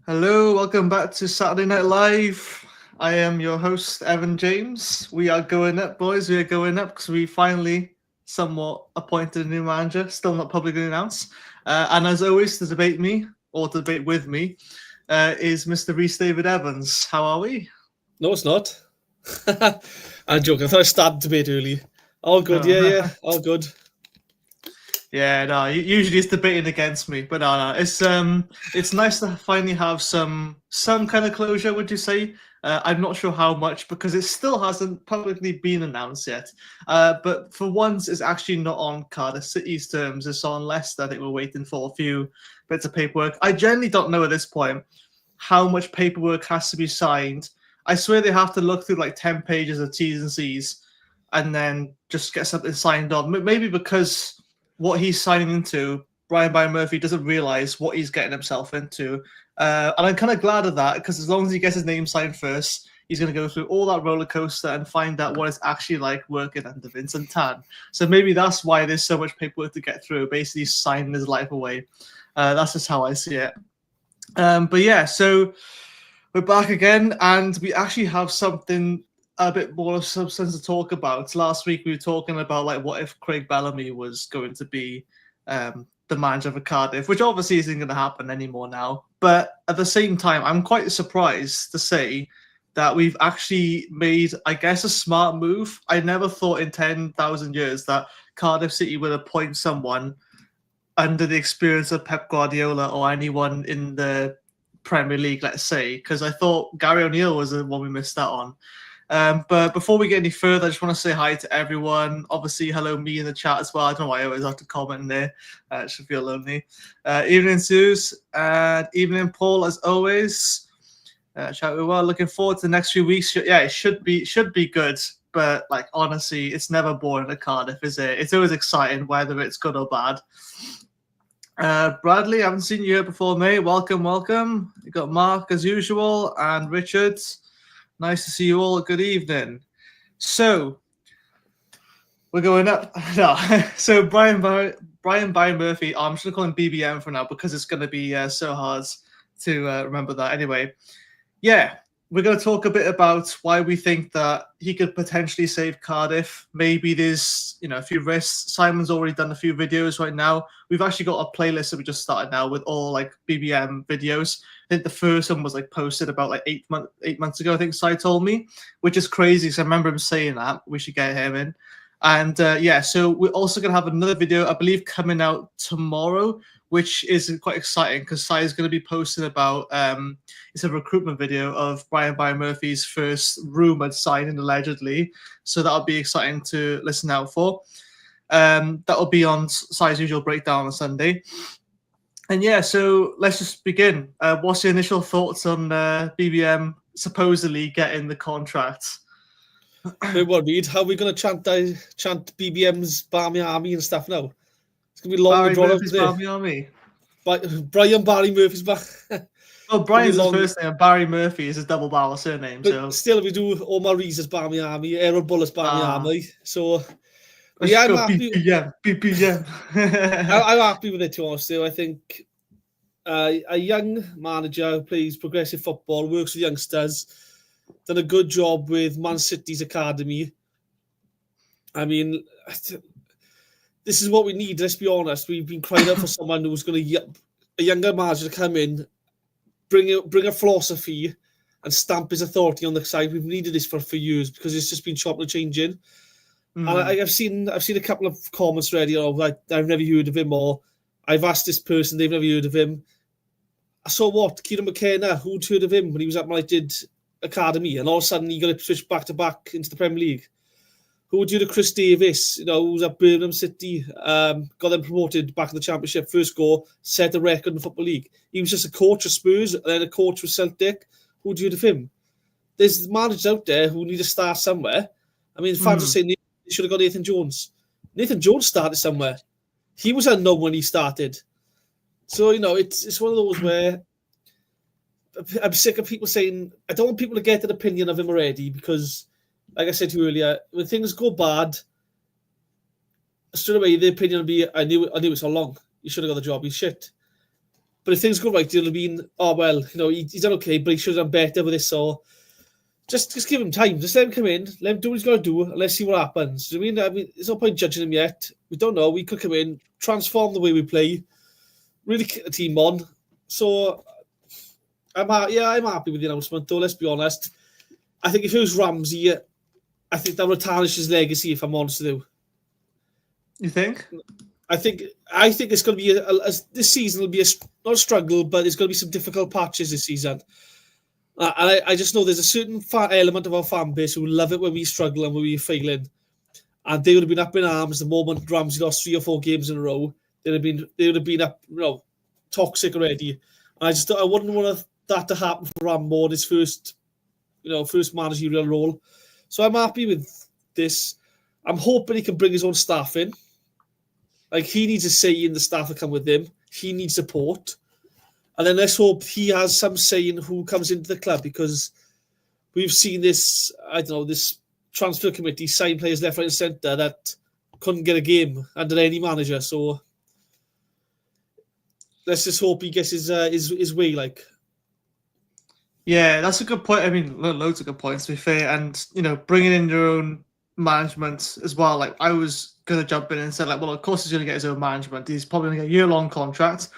Hello, welcome back to Saturday Night Live. I am your host, Evan James. We are going up, boys. We are going up because we finally somewhat appointed a new manager, still not publicly announced. And as always, to debate me, or to debate with me, is Mr. Rhys David Evans. How are we? No, it's not. I'm joking. I thought I started debate early. All good, yeah, all good. Yeah, no, usually it's debating against me, but no, it's nice to finally have some kind of closure. Would you say? I'm not sure how much because it still hasn't publicly been announced yet. But for once, it's actually not on Cardiff City's terms. It's on Leicester. I think we're waiting for a few bits of paperwork. I generally don't know at this point how much paperwork has to be signed. I swear they have to look through like 10 pages of T's and C's and then just get something signed on. Maybe because what he's signing into, Brian Murphy doesn't realize what he's getting himself into. And I'm kind of glad of that because as long as he gets his name signed first, he's going to go through all that roller coaster and find out what it's actually like working under Vincent Tan. So maybe that's why there's so much paperwork to get through, basically signing his life away. That's just how I see it. But yeah, so we're back again, and we actually have something a bit more of substance to talk about. Last week we were talking about like what if Craig Bellamy was going to be the manager for Cardiff, which obviously isn't going to happen anymore now. But at the same time, I'm quite surprised to say that we've actually made, I guess, a smart move. I never thought in 10,000 years that Cardiff City would appoint someone under the experience of Pep Guardiola or anyone in the Premier League, let's say, because I thought Gary O'Neill was the one we missed out on. But before we get any further, I just want to say hi to everyone. Obviously, hello me in the chat as well. I don't know why I always have to comment in there. It should feel lonely. Evening, Suze. And evening, Paul, as always. Chat we well. Looking forward to the next few weeks. Yeah, it should be good. But like honestly, it's never boring at Cardiff, is it? It's always exciting, whether it's good or bad. Bradley, I haven't seen you here before, mate. Welcome. You got Mark as usual and Richard. Nice to see you all. Good evening. So we're going up. No. So Brian Murphy. I'm just gonna call him BBM for now because it's gonna be so hard to remember that. Anyway, yeah. We're going to talk a bit about why we think that he could potentially save Cardiff. Maybe there's, a few risks. Simon's already done a few videos right now. We've actually got a playlist that we just started now with all like BBM videos. I think the first one was like posted about like 8 months ago. I think Si told me, which is crazy because I remember him saying that we should get him in. And so we're also going to have another video, I believe, coming out tomorrow, which is quite exciting because Sai is going to be posting about it's a recruitment video of Brian Murphy's first rumored signing allegedly. So that'll be exciting to listen out for. That'll be on Sai's usual breakdown on Sunday. And yeah, so let's just begin. What's your initial thoughts on BBM supposedly getting the contract? Wait, what, Reed? How are we going to chant BBM's Barmy Army and stuff now? It's going to be long Barry and drawn out Murphy's today. Barmy Army. Brian Barry Murphy's back. Well, Brian's his first name, and Barry Murphy is his double barrel surname. But so still, we do Omar Rees's Barmy Army, Aaron Bullett's Barmy Army. So yeah, I'm happy. BBM. I'm happy with it, to be honest. I think a young manager who plays progressive football, works with youngsters, done a good job with Man City's academy. I mean, this is what we need. Let's be honest. We've been crying out for someone who's going to a younger manager to come in, bring a philosophy, and stamp his authority on the side. We've needed this for years because it's just been chopping and changing. And I've seen a couple of comments already. Like, I've never heard of him, or I've asked this person, they've never heard of him. I saw what Kieran McKenna, who'd heard of him when he was at United Academy, and all of a sudden he got switched back to back into the Premier League. Who would you do to Chris Davis, who's at Birmingham City, got them promoted back in the Championship, first goal, set the record in the Football League. He was just a coach of Spurs and then a coach with Celtic. Who would you do of him? There's managers out there who need to start somewhere. I mean, fans are saying they should have got Nathan Jones. Nathan Jones started somewhere. He was unknown when he started. So, it's one of those where I'm sick of people saying, I don't want people to get an opinion of him already because, like I said to you earlier, when things go bad, straight away the opinion will be, I knew it so long. You should have got the job. He's shit. But if things go right, it'll be, he's done okay, but he should have done better with this. So just give him time. Just let him come in, let him do what he's got to do, and let's see what happens. Do you know what I mean? There's no point judging him yet. We don't know. We could come in, transform the way we play, really kick the team on. So I'm happy with the announcement, though, let's be honest. I think if it was Ramsey, I think that would tarnish his legacy, if I'm honest with you. You think? I think it's going to be this season will be not a struggle, but there's going to be some difficult patches this season. And I just know there's a certain element of our fan base who love it when we struggle and when we're failing, and they would have been up in arms the moment Ramsey lost 3 or 4 games in a row. They would have been up, toxic already. And I wouldn't want that to happen for Rambo in his first managerial role. So I'm happy with this. I'm hoping he can bring his own staff in. Like, he needs a say in the staff that come with him. He needs support. And then let's hope he has some say in who comes into the club, because we've seen this, this transfer committee sign players left, right and centre that couldn't get a game under any manager. So let's just hope he gets his way, like. Yeah, that's a good point. I mean, loads of good points, to be fair. And, bringing in your own management as well. Like, I was going to jump in and say, well, of course he's going to get his own management. He's probably going to get a year-long contract.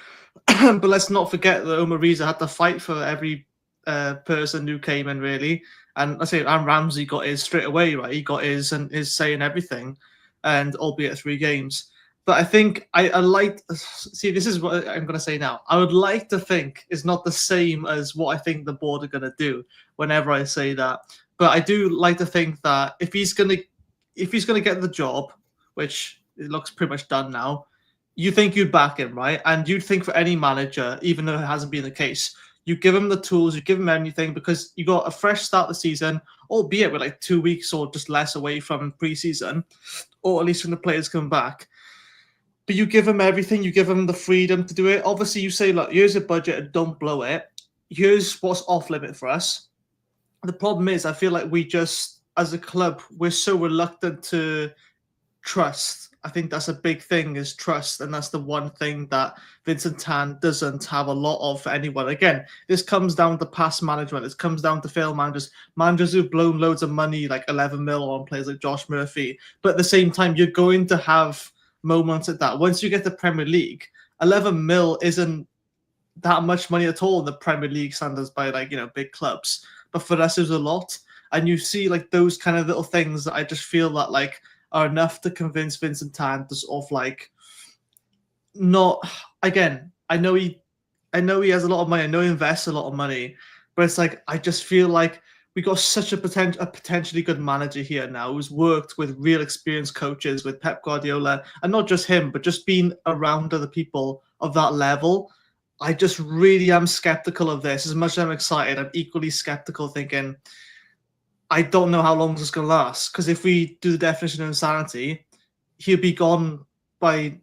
But let's not forget that Omar Rhys had to fight for every person who came in, really. And and Ramsey got his straight away, right? He got his say in everything, and albeit 3 games. But I think this is what I'm going to say now. I would like to think it's not the same as what I think the board are going to do whenever I say that. But I do like to think that if he's going to get the job, which it looks pretty much done now, you think you'd back him, right? And you'd think for any manager, even though it hasn't been the case, you give him the tools, you give him anything, because you got a fresh start of the season, albeit with like 2 weeks or just less away from pre-season, or at least when the players come back. But you give him everything, you give him the freedom to do it. Obviously, you say, look, here's a budget and don't blow it. Here's what's off limit for us. The problem is, I feel like we just, as a club, we're so reluctant to trust. I think that's a big thing, is trust. And that's the one thing that Vincent Tan doesn't have a lot of for anyone. Again, this comes down to past management. It comes down to failed managers who've blown loads of money, like 11 mil on players like Josh Murphy. But at the same time, you're going to have moments at that. Once you get to Premier League, 11 mil isn't that much money at all in the Premier League standards by big clubs. But for us, it was a lot. And you see those kind of little things that I just feel that are enough to convince Vincent Tan to sort of not, again, I know he has a lot of money, I know he invests a lot of money, but it's I just feel like we got such a potentially good manager here now who's worked with real experienced coaches, with Pep Guardiola, and not just him, but just being around other people of that level. I just really am skeptical of this. As much as I'm excited, I'm equally skeptical, thinking, I don't know how long this is going to last. Because if we do the definition of insanity, he'll be gone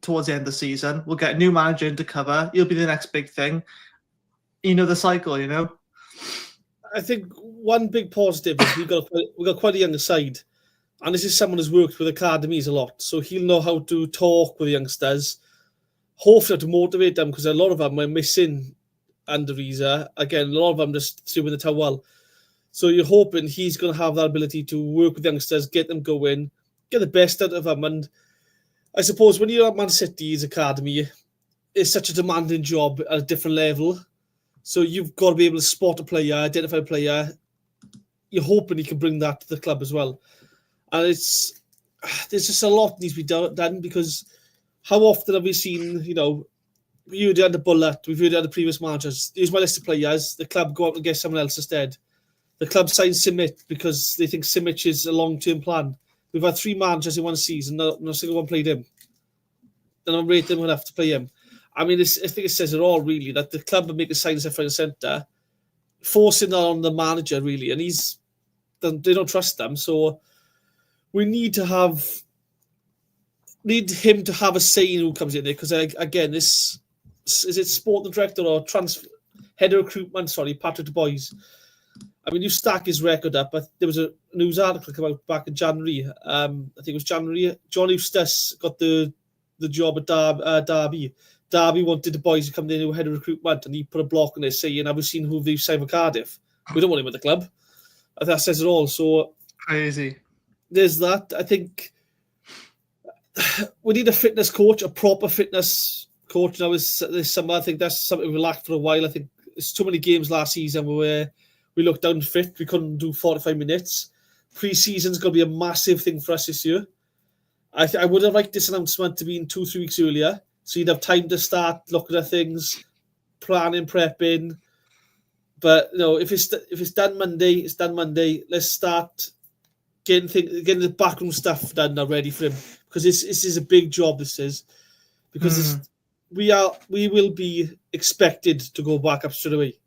towards the end of the season. We'll get a new manager in to cover. He'll be the next big thing. The cycle, I think one big positive is we've got quite a young side, and this is someone who's worked with academies a lot, so he'll know how to talk with the youngsters, hopefully to motivate them, because a lot of them are missing under Rhys. Again, a lot of them just doing the towel. So you're hoping he's going to have that ability to work with youngsters, get them going, get the best out of them. And I suppose when you're at Man City's academy, it's such a demanding job at a different level. So you've got to be able to spot a player, identify a player. You're hoping he can bring that to the club as well. And there's just a lot that needs to be done, because how often have we seen, we heard it under Bullet, we've heard it under previous managers, here's my list of players, the club go out and get someone else instead. The club signs Simic because they think Simic is a long-term plan. We've had 3 managers in one season, not a single one played him. They don't rate them enough to play him. I mean, I think it says it all, really, that the club are making signs left, right and centre, forcing that on the manager, really, and they don't trust them. So we need him to have a say in who comes in there, because, again, this is it sport director or head of recruitment, Patrick Boys. I mean, you stack his record up, but there was a news article come out back in January. I think it was January. John Eustace got the job at Derby. Derby wanted the boys to come in who were head of recruitment, and he put a block on it saying, "Have we seen who they've signed for Cardiff? We don't want him at the club." And that says it all. So crazy. There's that. I think we need a fitness coach, a proper fitness coach now this summer. I think that's something we lacked for a while. I think it's too many games last season where we looked unfit. We couldn't do 45 minutes. Pre-season's going to be a massive thing for us this year. I would have liked this announcement to be in 2-3 weeks earlier, so you'd have time to start looking at things, planning, prepping. But if it's done Monday, it's done Monday. Let's start getting the backroom stuff done now, ready for him, because this is a big job. This is because we will be expected to go back up straight away.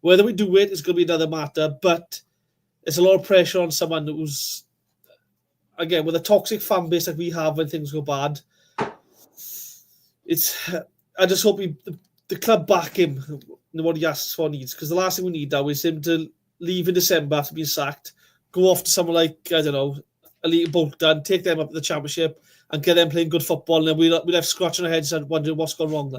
Whether we do it is going to be another matter, but there's a lot of pressure on someone who's, again, with a toxic fan base that we have when things go bad. I just hope the club back him in what he asks for needs, because the last thing we need now is him to leave in December after being sacked, go off to someone like, I don't know, Elite Bolton, take them up to the Championship and get them playing good football, and then we'll have scratching our heads and wondering what's gone wrong.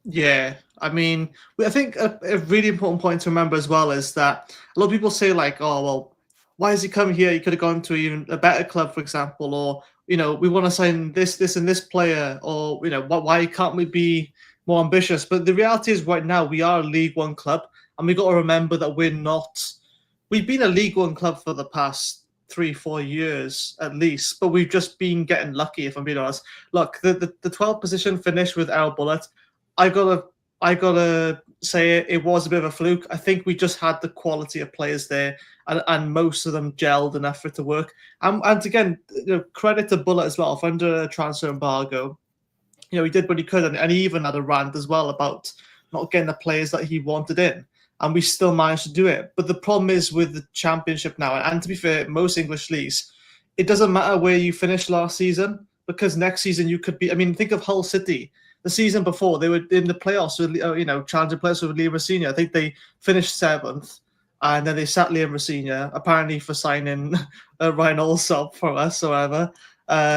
Yeah, I mean, I think a really important point to remember as well is that a lot of people say oh, well, why has he come here? He could have gone to even a better club, for example, or, we want to sign this and this player, or, why can't we be more ambitious? But the reality is right now we are a League One club, and we've got to remember that we've been a League One club for the past 3-4 years at least, but we've just been getting lucky, if I'm being honest. Look, the 12th position finished with our bullet. I gotta say it was a bit of a fluke. I think we just had the quality of players there, and most of them gelled enough for it to work. And again, credit to Bullet as well for under a transfer embargo. He did what he could, and he even had a rant as well about not getting the players that he wanted in, and we still managed to do it. But the problem is with the Championship now, and to be fair, most English leagues, it doesn't matter where you finished last season, because next season you could be. I mean, think of Hull City. The season before, they were in the playoffs with, challenging players with Liam Rosenior. I think they finished 7th, and then they sat Liam Rosenior, apparently for signing Ryan Allsop for us or whatever,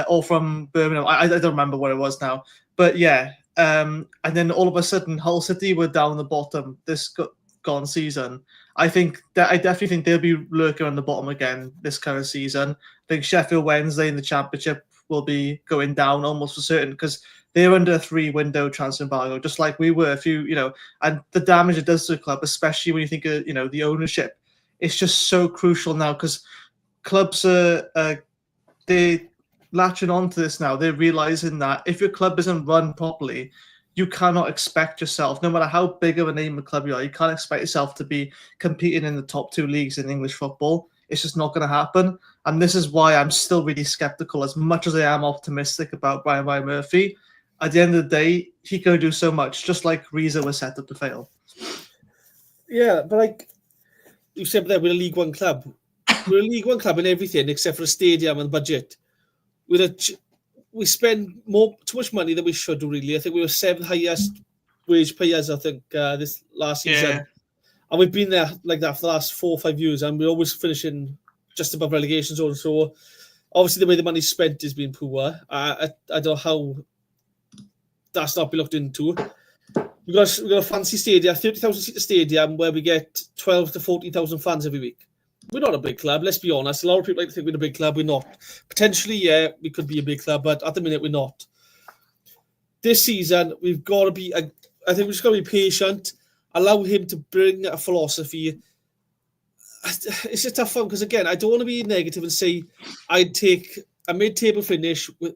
or from Birmingham. I don't remember what it was now. But yeah, and then all of a sudden, Hull City were down the bottom this gone season. I definitely think they'll be lurking on the bottom again this current season. I think Sheffield Wednesday in the Championship will be going down almost for certain, because they're under a 3-window transfer embargo, just like we were and the damage it does to the club, especially when you think of, the ownership, it's just so crucial now, because clubs they're latching on to this now. They're realizing that if your club isn't run properly, you cannot expect yourself, no matter how big of a name a club you are, you can't expect yourself to be competing in the top 2 leagues in English football. It's just not going to happen. And this is why I'm still really skeptical, as much as I am optimistic about Brian Murphy. At the end of the day, he can do so much, just like Rhys was set up to fail. Yeah, but like you said there, we're a League One club. We're a League One club in everything except for a stadium and budget. We spend too much money than we should, really. I think we were 7th highest wage payers, this last season. Yeah. And we've been there like that for the last 4 or 5 years, and we're always finishing just above relegation zone. So obviously the way the money's spent has been poor. I don't know how that's not been looked into. We've got a fancy stadium, 30,000 seat stadium, where we get 12 to 14,000 fans every week. We're not a big club, let's be honest. A lot of people like to think we're a big club. We're not. Potentially, yeah, we could be a big club, but at the minute we're not. This season, we've got to be. I think we've just got to be patient. Allow him to bring a philosophy. It's a tough one, because again, I don't want to be negative and say I'd take a mid-table finish with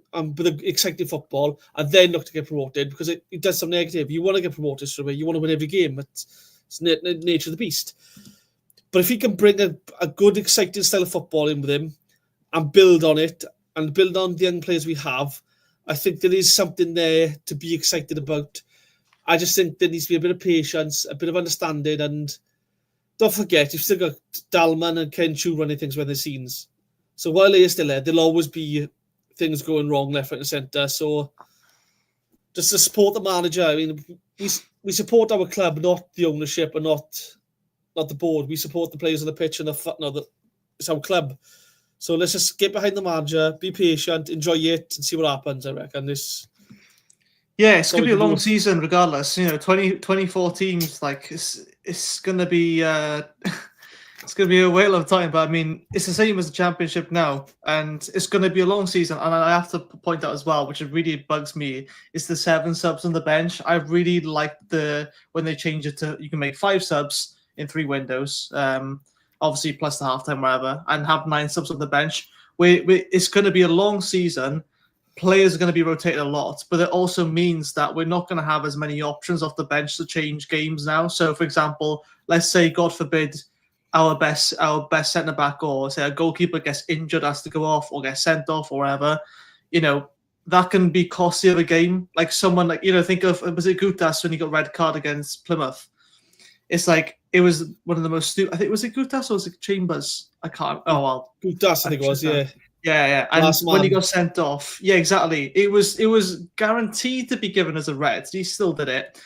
exciting football and then look to get promoted, because it does some negative. You want to get promoted straight away. You want to win every game. It's the nature of the beast. But if he can bring a good, exciting style of football in with him and build on it and build on the young players we have, I think there is something there to be excited about. I just think there needs to be a bit of patience, a bit of understanding, and don't forget, you've still got Dalman and Ken Chu running things behind the scenes. So while they're still there, there'll always be things going wrong left, right, and centre. So just to support the manager, I mean, we support our club, not the ownership, and not the board. We support the players on the pitch, and it's our club. So let's just get behind the manager, be patient, enjoy it, and see what happens. I reckon this. Yeah, it's going to be a long season regardless. 2024 teams, like, it's going to be it's going to be a whale of time. But I mean, it's the same as the championship now, and it's going to be a long season. And I have to point out as well, which really bugs me, is the 7 subs on the bench. I really like when they change it to you can make 5 subs in 3 windows, obviously plus the halftime, whatever, and have 9 subs on the bench. It's going to be a long season. Players are going to be rotated a lot, but it also means that we're not going to have as many options off the bench to change games now. So, for example, let's say, God forbid, our best centre back or say a goalkeeper gets injured, has to go off or gets sent off or whatever. That can be costly of a game. Like someone think of, was it Gutas when he got red card against Plymouth? It's like it was one of the most stupid. I think was it Gutas or was it Chambers? I can't. Oh well, Gutas I think it was. Yeah. Yeah. And when he got sent off, yeah, exactly. It was guaranteed to be given as a red. He still did it.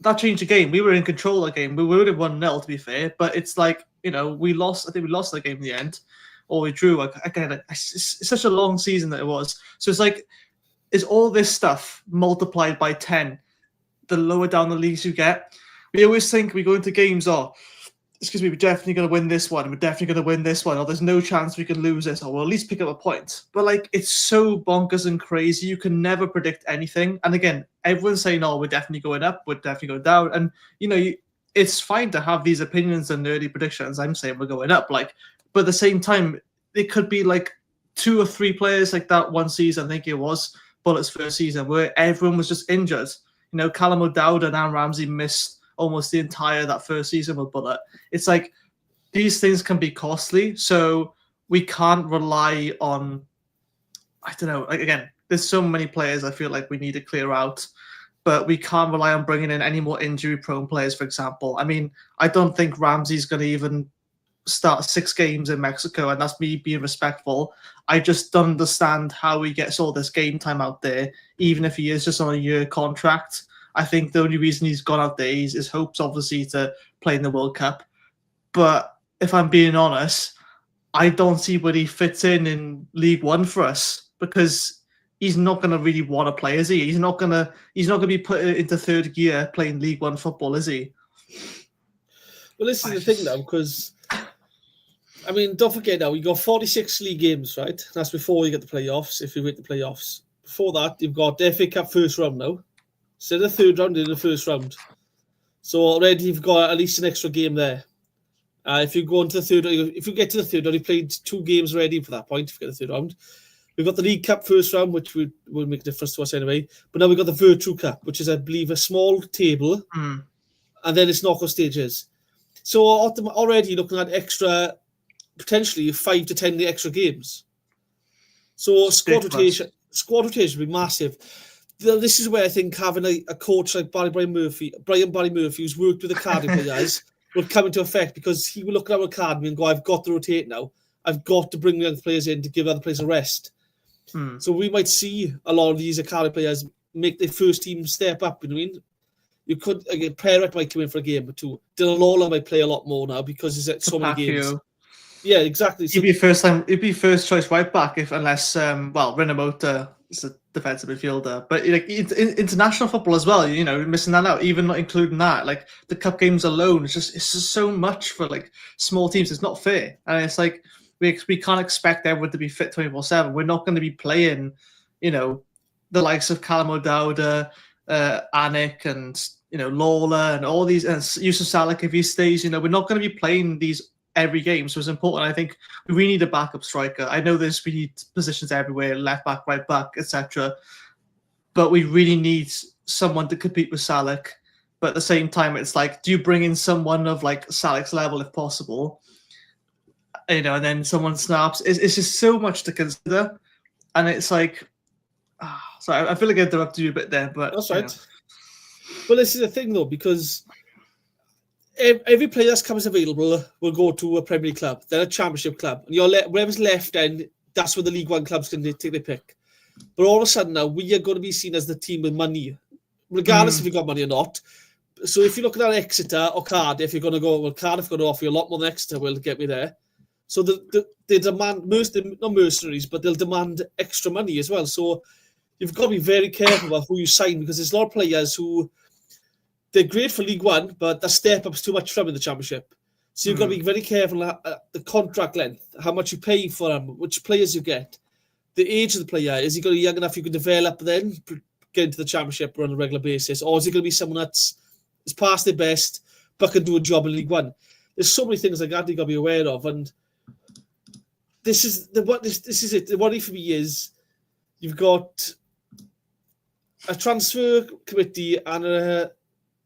That changed the game. We were in control of the game. We would have 1-0 to be fair, but it's like we lost. I think we lost the game in the end, or we drew. Again, it's such a long season that it was. So it's like, is all this stuff multiplied by 10? The lower down the leagues you get, we always think we go into games. We're definitely going to win this one. We're definitely going to win this one. Or there's no chance we can lose this. Or we'll at least pick up a point. But like, it's so bonkers and crazy. You can never predict anything. And again, everyone's saying, "Oh, we're definitely going up. We're definitely going down." And it's fine to have these opinions and nerdy predictions. I'm saying we're going up. But at the same time, it could be like 2 or 3 players like that one season. I think it was Bullett's first season where everyone was just injured. Callum O'Dowd and Aaron Ramsey missed almost the entire that first season with Bullet. It's like these things can be costly, so we can't rely on. I don't know. Again, there's so many players I feel like we need to clear out, but we can't rely on bringing in any more injury-prone players. For example, I mean, I don't think Ramsey's going to even start 6 games in Mexico, and that's me being respectful. I just don't understand how he gets all this game time out there, even if he is just on a year contract. I think the only reason he's gone out there is his hopes, obviously, to play in the World Cup. But if I'm being honest, I don't see where he fits in League One for us, because he's not going to really want to play, is he? He's not going to be put into third gear playing League One football, is he? Well, this is the thing now, because I mean, don't forget now, we got 46 league games, right? That's before you get the playoffs. If you win the playoffs, before that, you've got the FA Cup first round now. Instead of the third round, in the first round. So already you've got at least an extra game there. If you go into the third, if you get to the third round, you've played 2 games already for that point. If you get the third round, we've got the League Cup first round, which will make a difference to us anyway. But now we've got the Virtual Cup, which is, I believe, a small table, and then it's knockout stages. So already looking at extra, potentially 5 to 10 extra games. So squad rotation would be massive. This is where I think having a coach like Brian Murphy, who's worked with the Cardiff players, would come into effect, because he will look at our academy and go, "I've got to rotate now. I've got to bring the other players in to give other players a rest." So we might see a lot of these academy players make their first team step up. You could, again, Perrett might come in for a game or 2. Dylan Lawler might play a lot more now because he's at so many games. Yeah, exactly. So, he'd be first choice right back unless Renamote is a defensive midfielder. But like international football as well, missing that out, even not including that. Like the cup games alone, it's just so much for like small teams. It's not fair, and it's like we can't expect everyone to be fit 24/7. We're not going to be playing, the likes of Callum O'Dowd, Anik, and Lawler, and all these, and Yusuf Salak if he stays. We're not going to be playing these every game, so it's important. I think we really need a backup striker. I know we need positions everywhere, left back, right back, etc. But we really need someone to compete with Salak. But at the same time, it's like, do you bring in someone of like Salak's level if possible? And then someone snaps. It's just so much to consider, and it's like, sorry, I feel like I interrupted you a bit there, but that's right. Well, this is the thing though, because every player that comes available will go to a Premier League club, then a Championship club, and wherever's left, then that's where the League One clubs can take their pick. But all of a sudden now, we are going to be seen as the team with money, regardless if you've got money or not. So if you're looking at Exeter or Cardiff, you're going to go, well, Cardiff going to offer you a lot more than Exeter will to get me there. So they demand, not mercenaries, but they'll demand extra money as well. So you've got to be very careful about who you sign, because there's a lot of players who they're great for League One, but the step up is too much for them in the Championship. So you've got to be very careful the contract length, how much you pay for them, which players you get, the age of the player. Is he going to be young enough you can develop then, get into the Championship on a regular basis, or is he going to be someone that's past their best but can do a job in League One? There's so many things like that you've got to be aware of, and this is it. The worry for me is you've got a transfer committee and a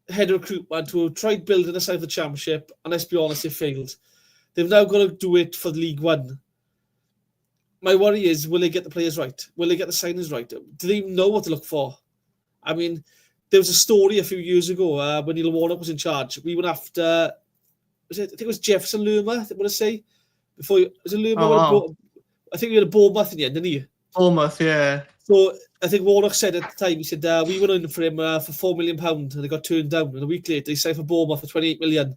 head of recruitment who tried building a side of the Championship, and let's be honest, it failed. They've now got to do it for the League One. My worry is, will they get the players right? Will they get the signings right? Do they even know what to look for? I mean, there was a story a few years ago when Neil Warnock was in charge. We went after, I think it was Jefferson Lerma, I want to say. Was it Lerma? Oh, wow. I think we had a Bournemouth in the end, didn't he? Bournemouth, yeah. So I think Warnock said at the time, he said, we went in for him for £4 million and they got turned down. And a week later, he signed for Bournemouth for 28 million.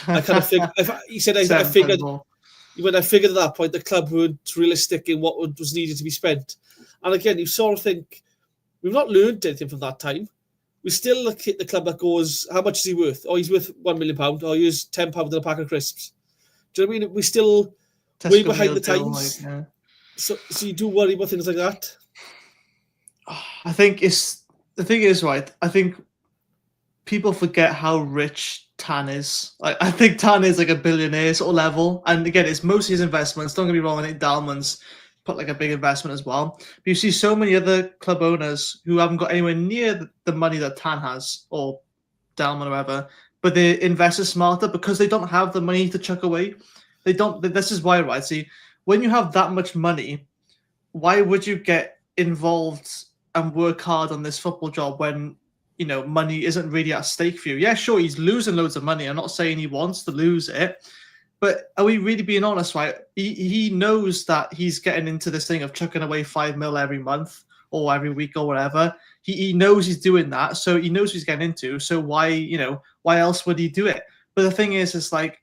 I kind of figured, he said, I figured at that point the club weren't realistic in what was needed to be spent. And again, you sort of think, we've not learned anything from that time. We still look at the club that goes, how much is he worth? Oh, he's worth £1 million. Oh, he's £10 in a pack of crisps. Do you know what I mean? We still way behind the times. Like, yeah. So you do worry about things like that? I think the thing is, right, I think people forget how rich Tan is. I think Tan is like a billionaire sort of level. And again, it's mostly his investments. Don't get me wrong, I think Dalman's put like a big investment as well. But you see so many other club owners who haven't got anywhere near the money that Tan has, or Dalman or whatever, but they invest smarter because they don't have the money to chuck away. They don't. This is why, right? See, when you have that much money, why would you get involved and work hard on this football job when, you know, money isn't really at stake for you? Yeah, sure, he's losing loads of money. I'm not saying he wants to lose it, but are we really being honest, right? He knows that he's getting into this thing of chucking away 5 mil every month or every week or whatever. He knows he's doing that, so he knows what he's getting into. So why else would he do it? But the thing is, it's like,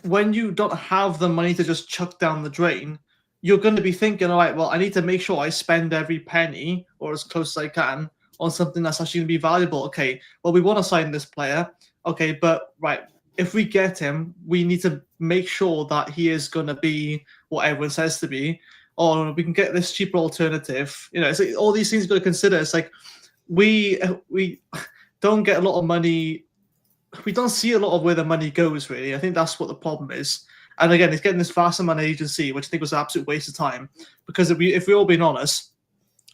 when you don't have the money to just chuck down the drain, you're going to be thinking, all right, well, I need to make sure I spend every penny, or as close as I can, on something that's actually going to be valuable. Okay, well, we want to sign this player. Okay, but right, if we get him, we need to make sure that he is going to be what everyone says to be, or we can get this cheaper alternative. You know, it's like all these things you've got to consider. It's like we don't get a lot of money. We don't see a lot of where the money goes, really. I think that's what the problem is. And again, it's getting this vast amount of agency, which I think was an absolute waste of time. Because if we're all being honest,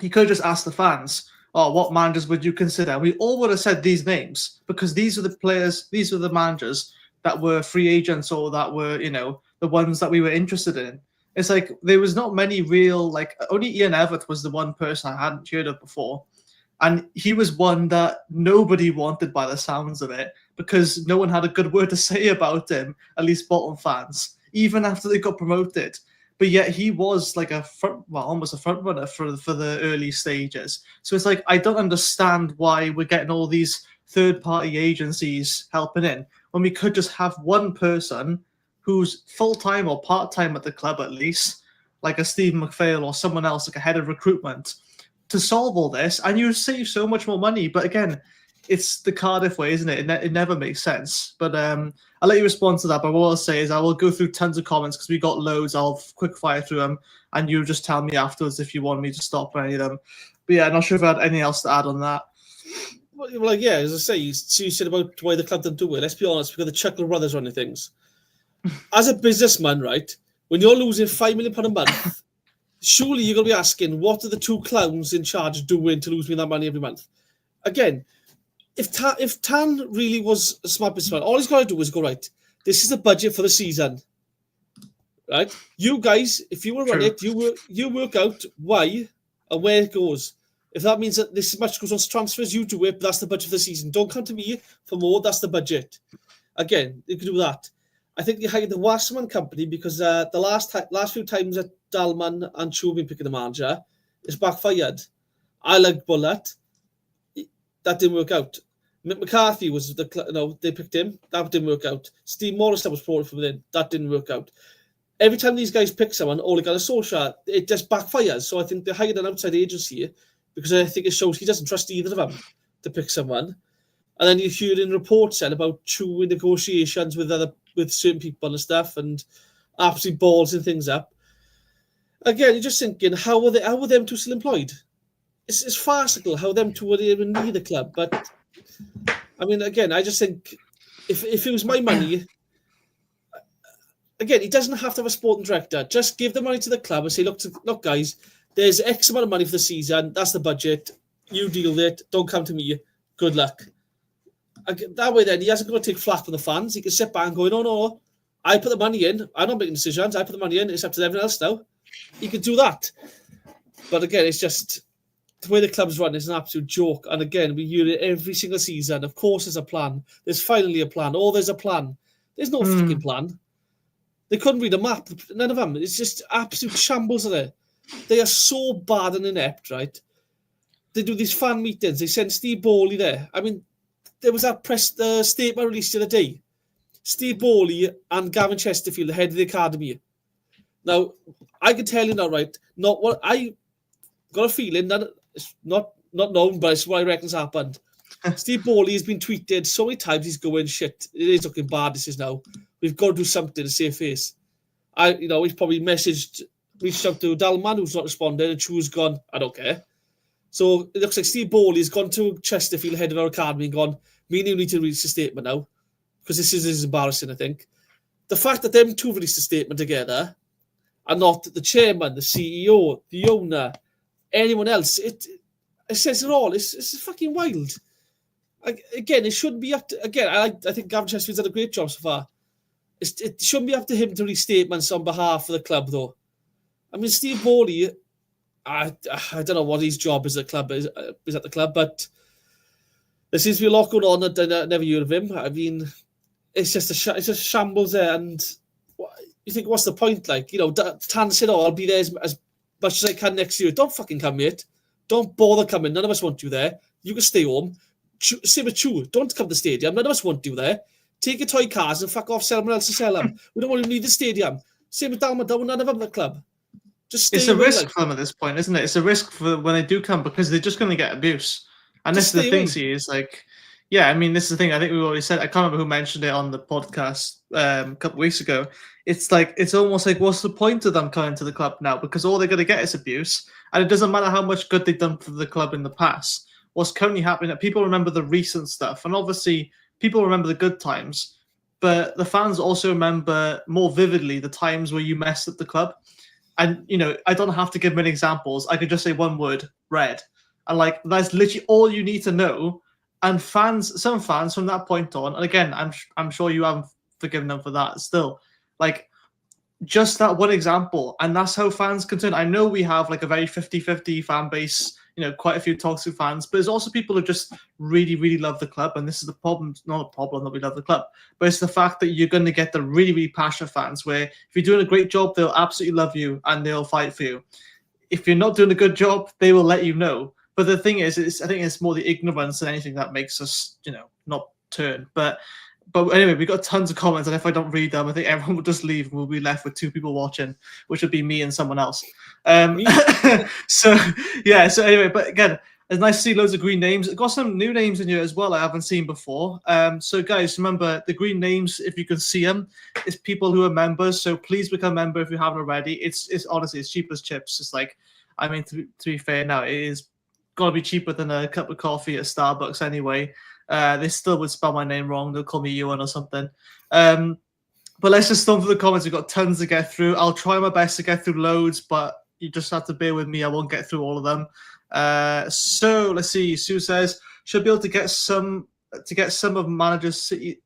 you could just ask the fans, oh, what managers would you consider? We all would have said these names, because these are the players, these are the managers that were free agents, or that were, you know, the ones that we were interested in. It's like, there was not many real, like, only Ian Everett was the one person I hadn't heard of before. And he was one that nobody wanted by the sounds of it, because no one had a good word to say about him, at least Bolton fans, even after they got promoted. But yet he was like almost a front runner for the early stages. So it's like, I don't understand why we're getting all these third-party agencies helping in, when we could just have one person who's full-time or part-time at the club at least, like a Stephen McPhail or someone else, like a head of recruitment, to solve all this, and you save so much more money. But again, it's the Cardiff way, isn't it? It never makes sense. But I'll let you respond to that. But what I'll say is I will go through tons of comments, because we got loads. I'll quick fire through them, and you just tell me afterwards if you want me to stop any of them. But yeah, I'm not sure if I had anything else to add on that. Well, like, yeah, as I say, you said about why the club didn't do it. Let's be honest, because the Chuckle brothers running things. As a businessman, right, when you're losing £5 million a month, surely you're going to be asking, what are the two clowns in charge doing to lose me that money every month? Again, if Tan really was a smart businessman, all he's got to do is go, right, this is the budget for the season. Right? You guys, if you will run it, you work out why and where it goes. If that means that this much goes on transfers, you do it, but that's the budget for the season. Don't come to me for more, that's the budget. Again, you can do that. I think you hired the Wasserman company because the last few times that Dalman and Chu have been picking the manager, it's backfired. I like Bullet. That didn't work out. McCarthy was they picked him. That didn't work out. Steve Morrison was brought from within. That didn't work out. Every time these guys pick someone, Ole Gunnar Solskjaer, it just backfires. So I think they hired an outside agency because I think it shows he doesn't trust either of them to pick someone. And then you're hearing reports then about true negotiations with certain people and stuff, and absolutely ballsing things up. Again, you're just thinking, how were them two still employed? It's farcical how them two were even near the club. But I mean, again, I just think if it was my money, again, he doesn't have to have a sporting director. Just give the money to the club and say, look, guys, there's X amount of money for the season. That's the budget. You deal with it. Don't come to me. Good luck. That way, then he hasn't got to take flack from the fans. He can sit back and go, no, I put the money in. I'm not making decisions. I put the money in. It's up to everyone else now. He could do that. But again, it's just the way the club's run is an absolute joke. And again, we hear it every single season. Of course, there's a plan. There's finally a plan. Oh, there's a plan. There's no freaking plan. They couldn't read a map. None of them. It's just absolute shambles of it. They are so bad and inept, right? They do these fan meetings. They send Steve Bowley there. I mean, there was that press statement released the other day. Steve Bowley and Gavin Chesterfield, the head of the academy. Now, I can tell you now, right? Not what I got a feeling that it's not known, but it's what I reckon's happened. Steve Bowley has been tweeted so many times. He's going, shit, it is looking bad. This is now. We've got to do something to save face. He's probably reached out to Dalman, who's not responded, and Chu's gone, I don't care. So it looks like Steve Bowley's gone to Chesterfield, head of our academy, and gone, me and you need to release a statement now, because this is embarrassing, I think. The fact that them two released a statement together, and not the chairman, the CEO, the owner, anyone else, it says it all. It's fucking wild. Again, it shouldn't be up to... Again, I think Gavin Chesterfield's done a great job so far. It shouldn't be up to him to release statements on behalf of the club, though. I mean, Steve Bowley, I don't know what his job is at the club, but there seems to be a lot going on that I never heard of him. I mean, it's just shambles there, and you think, what's the point? Like, Tan said, I'll be there as much as I can next year. Don't fucking come, mate. Don't bother coming. None of us want you there. You can stay home. Same with Chu. Don't come to the stadium. None of us want you there. Take your toy cars and fuck off, sell them else to sell them. We don't want to need the stadium. Same with Dalma, none of them at the club. Just stay. It's a risk for them at this point, isn't it? It's a risk for when they do come, because they're just going to get abuse. And this is the thing, see, is like, yeah, I mean, this is the thing. I think we already said, I can't remember who mentioned it on the podcast a couple of weeks ago. It's like, it's almost like, what's the point of them coming to the club now? Because all they're going to get is abuse. And it doesn't matter how much good they've done for the club in the past. What's currently happening, that people remember the recent stuff. And obviously, people remember the good times. But the fans also remember more vividly the times where you messed up the club. And, I don't have to give many examples. I could just say one word, red. And, like, that's literally all you need to know. And some fans from that point on, and again, I'm sure you haven't forgiven them for that still, like, just that one example. And that's how fans concerned. I know we have, like, a very 50-50 fan base, quite a few toxic fans, but there's also people who just really, really love the club. And this is the problem. It's not a problem that we love the club, but it's the fact that you're going to get the really, really passionate fans where if you're doing a great job, they'll absolutely love you and they'll fight for you. If you're not doing a good job, they will let you know. But the thing is, I think it's more the ignorance than anything that makes us, not turn. But anyway, we got tons of comments, and if I don't read them, I think everyone will just leave, and we'll be left with two people watching, which would be me and someone else. So anyway, but again, it's nice to see loads of green names. Got some new names in here as well I haven't seen before. So guys, remember the green names, if you can see them, it's people who are members. So please become a member if you haven't already. It's honestly, it's cheap as chips. It's like, I mean, to be fair now, it is got to be cheaper than a cup of coffee at Starbucks anyway. They still would spell my name wrong. They'll call me Ewan or something. But let's just storm through the comments. We've got tons to get through. I'll try my best to get through loads, but you just have to bear with me. I won't get through all of them. So let's see. Sue says, should be able to get some of Manager City.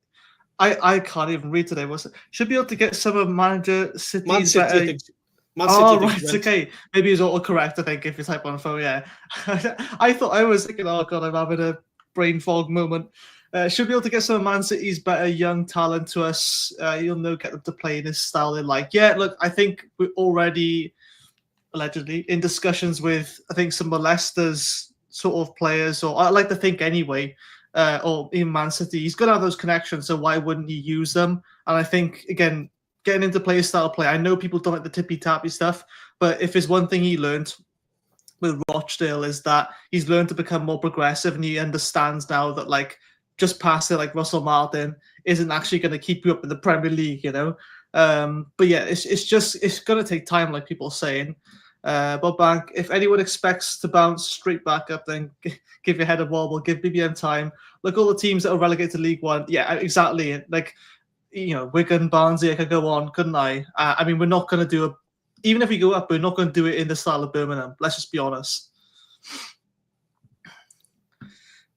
I can't even read today. What's it? Should be able to get some of Manager City's better. Right, okay. Maybe it's autocorrect, I think, if you type on the phone, yeah. I was thinking, oh, God, I'm having a brain fog moment. Should be able to get some of Man City's better young talent to us. You'll know, get them to play in this style they like. Yeah, look, I think we're already, allegedly, in discussions with, I think, some of Leicester's sort of players, or I like to think anyway, or in Man City. He's going to have those connections, so why wouldn't he use them? And I think, again, getting into player style play. I know people don't like the tippy-tappy stuff, but if there's one thing he learned with Rochdale is that he's learned to become more progressive, and he understands now that like just passing like Russell Martin isn't actually going to keep you up in the Premier League, you know. But yeah, it's going to take time, like people are saying. But Bank, if anyone expects to bounce straight back up, then give your head a wobble, give BBM time. Look, all the teams that are relegated to League One. Yeah, exactly. Like, you know, Wigan, Barnsley, I could go on, couldn't I? I mean, we're not going to do a. Even if we go up, we're not going to do it in the style of Birmingham. Let's just be honest.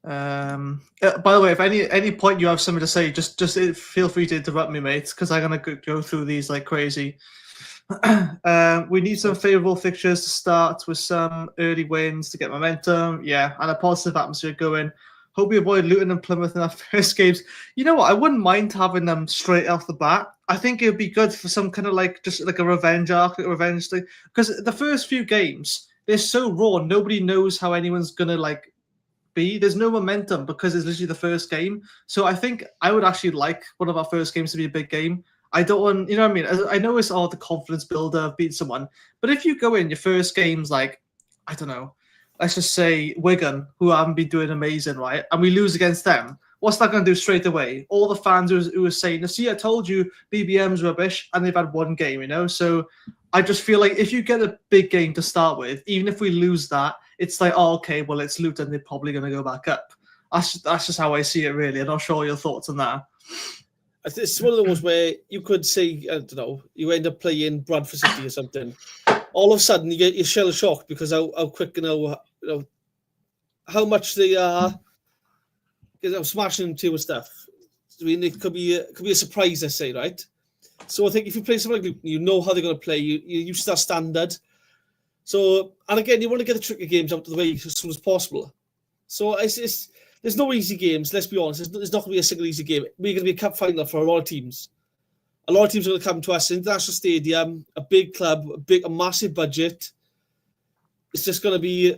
By the way, if any point you have something to say, just feel free to interrupt me, mate, because I'm gonna go through these like crazy. We need some favourable fixtures to start with some early wins to get momentum. Yeah, and a positive atmosphere going. Hope we avoid Luton and Plymouth in our first games. You know what? I wouldn't mind having them straight off the bat. I think it would be good for some kind of like just like a revenge arc, a revenge thing. Because the first few games, they're so raw. Nobody knows how anyone's gonna like be. There's no momentum because it's literally the first game. So I think I would actually like one of our first games to be a big game. I don't want, you know what I mean? I know it's all the confidence builder of beating someone, but if you go in your first game's like, I don't know, let's just say Wigan, who haven't been doing amazing, right? And we lose against them. What's that going to do straight away? All the fans who are saying, see, I told you BBM's rubbish, and they've had one game, you know? So I just feel like if you get a big game to start with, even if we lose that, it's like, oh, okay, well, it's Luton, they're probably going to go back up. That's just how I see it, really. I'm not sure your thoughts on that. It's one of those where you could say, I don't know, you end up playing Bradford City or something. All of a sudden, you get your shell shocked because how quick how much they are smashing into and stuff. I mean, it could be a surprise, let's say, right? So I think if you play something like Luton, you know how they're going to play. You use that standard. So, and again, you want to get the tricky games out of the way as soon as possible. So there's no easy games, let's be honest. There's not going to be a single easy game. We're going to be a cup final for a lot of teams. A lot of teams are going to come to us, international stadium, a big club, a massive budget. It's just going to be,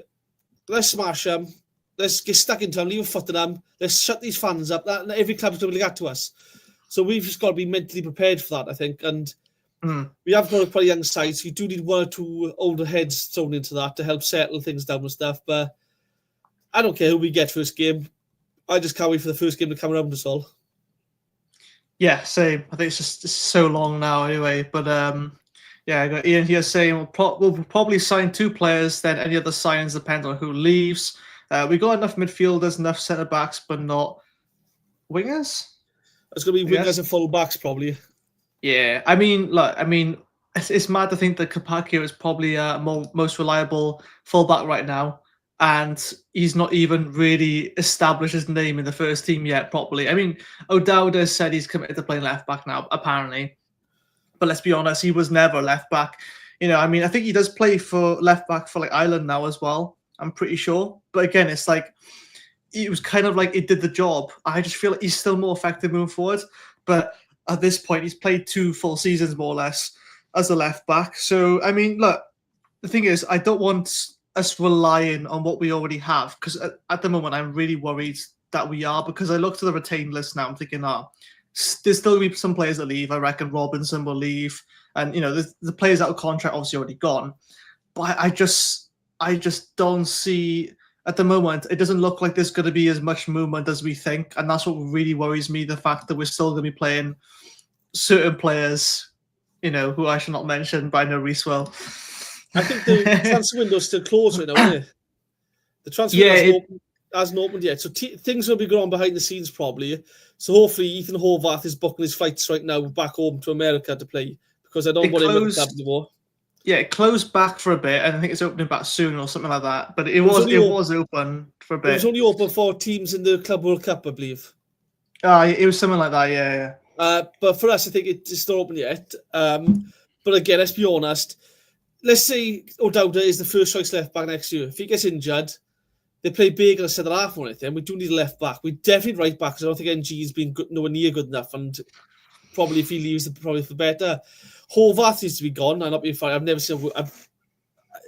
let's smash them. Let's get stuck into them, leave a foot in them. Let's shut these fans up. Every club's going to get to us. So we've just got to be mentally prepared for that, I think. And we have got quite a young side, so we do need one or two older heads thrown into that to help settle things down and stuff. But I don't care who we get first game. I just can't wait for the first game to come around us all. Yeah, same. I think it's so long now anyway. But yeah, I got Ian here saying we'll probably sign 2 players, then any other signings depend on who leaves. We got enough midfielders, enough centre-backs, but not wingers? It's going to be wingers and full-backs probably. Yeah, I mean, look, it's mad to think that Kapakio is probably most reliable full-back right now. And he's not even really established his name in the first team yet properly. I mean, O'Dowd has said he's committed to playing left back now, apparently. But let's be honest, he was never left back. You know, I mean, I think he does play for left back for like Ireland now as well. I'm pretty sure. But again, it's like it was kind of like it did the job. I just feel like he's still more effective moving forward. But at this point, he's played 2 full seasons more or less as a left back. So I mean, look, the thing is, I don't want us relying on what we already have, because at the moment I'm really worried that we are, because I look to the retained list now, I'm thinking, there's still be some players that leave. I reckon Robinson will leave, and you know the players out of contract obviously already gone. But I just don't see at the moment. It doesn't look like there's going to be as much movement as we think, and that's what really worries me. The fact that we're still going to be playing certain players, you know, who I should not mention, but I know Rhys will. I think the transfer window's still closed right now, isn't it? The transfer window hasn't opened yet. So things will be going on behind the scenes probably. So hopefully Ethan Horvath is booking his flights right now back home to America to play, because I don't want him at the club anymore. Yeah, it closed back for a bit, and I think it's opening back soon or something like that. But it was open for a bit. It was only open for teams in the Club World Cup, I believe. It was something like that, yeah. But for us, I think it's still open yet. But again, let's be honest. Let's say O'Dowd is the first choice left back next year. If he gets injured, they play big in a centre half or anything. We do need a left back. We definitely need right back, because I don't think NG has been nowhere near good enough. And probably if he leaves, probably for better. Horvath needs to be gone. I'm not being funny. I've never seen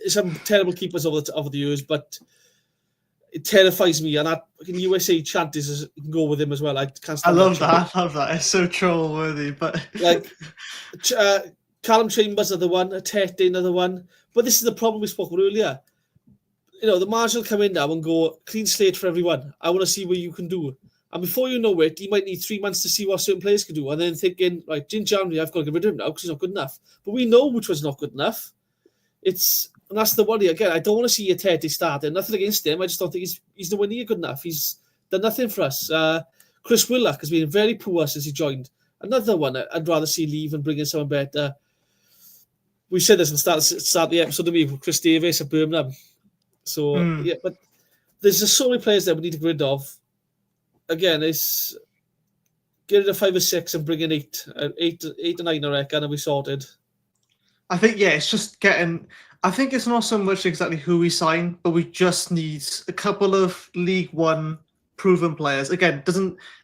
some terrible keepers over the years, but it terrifies me. And that USA chant is can go with him as well. I can't stand I love that. It's so troll worthy. But like Callum Chambers, another one. Tete, another one. But this is the problem we spoke about earlier. the manager will come in now and go, clean slate for everyone. I want to see what you can do. And before you know it, he might need 3 months to see what certain players can do. And then thinking, right, in January, I've got to get rid of him now because he's not good enough. But we know which was not good enough. And that's the worry. Again, I don't want to see Tete starting. Nothing against him. I just don't think he's nowhere near good enough. He's done nothing for us. Chris Willock has been very poor since he joined. Another one I'd rather see leave and bring in someone better. We said this at the start of the episode of me with Chris Davis at Birmingham. So, yeah, but there's just so many players that we need to get rid of. Again, it's get rid of 5 or 6 and bring in 8 to 9, I reckon, and we sorted. I think, yeah, it's just getting... I think it's not so much exactly who we sign, but we just need a couple of League One proven players. Again,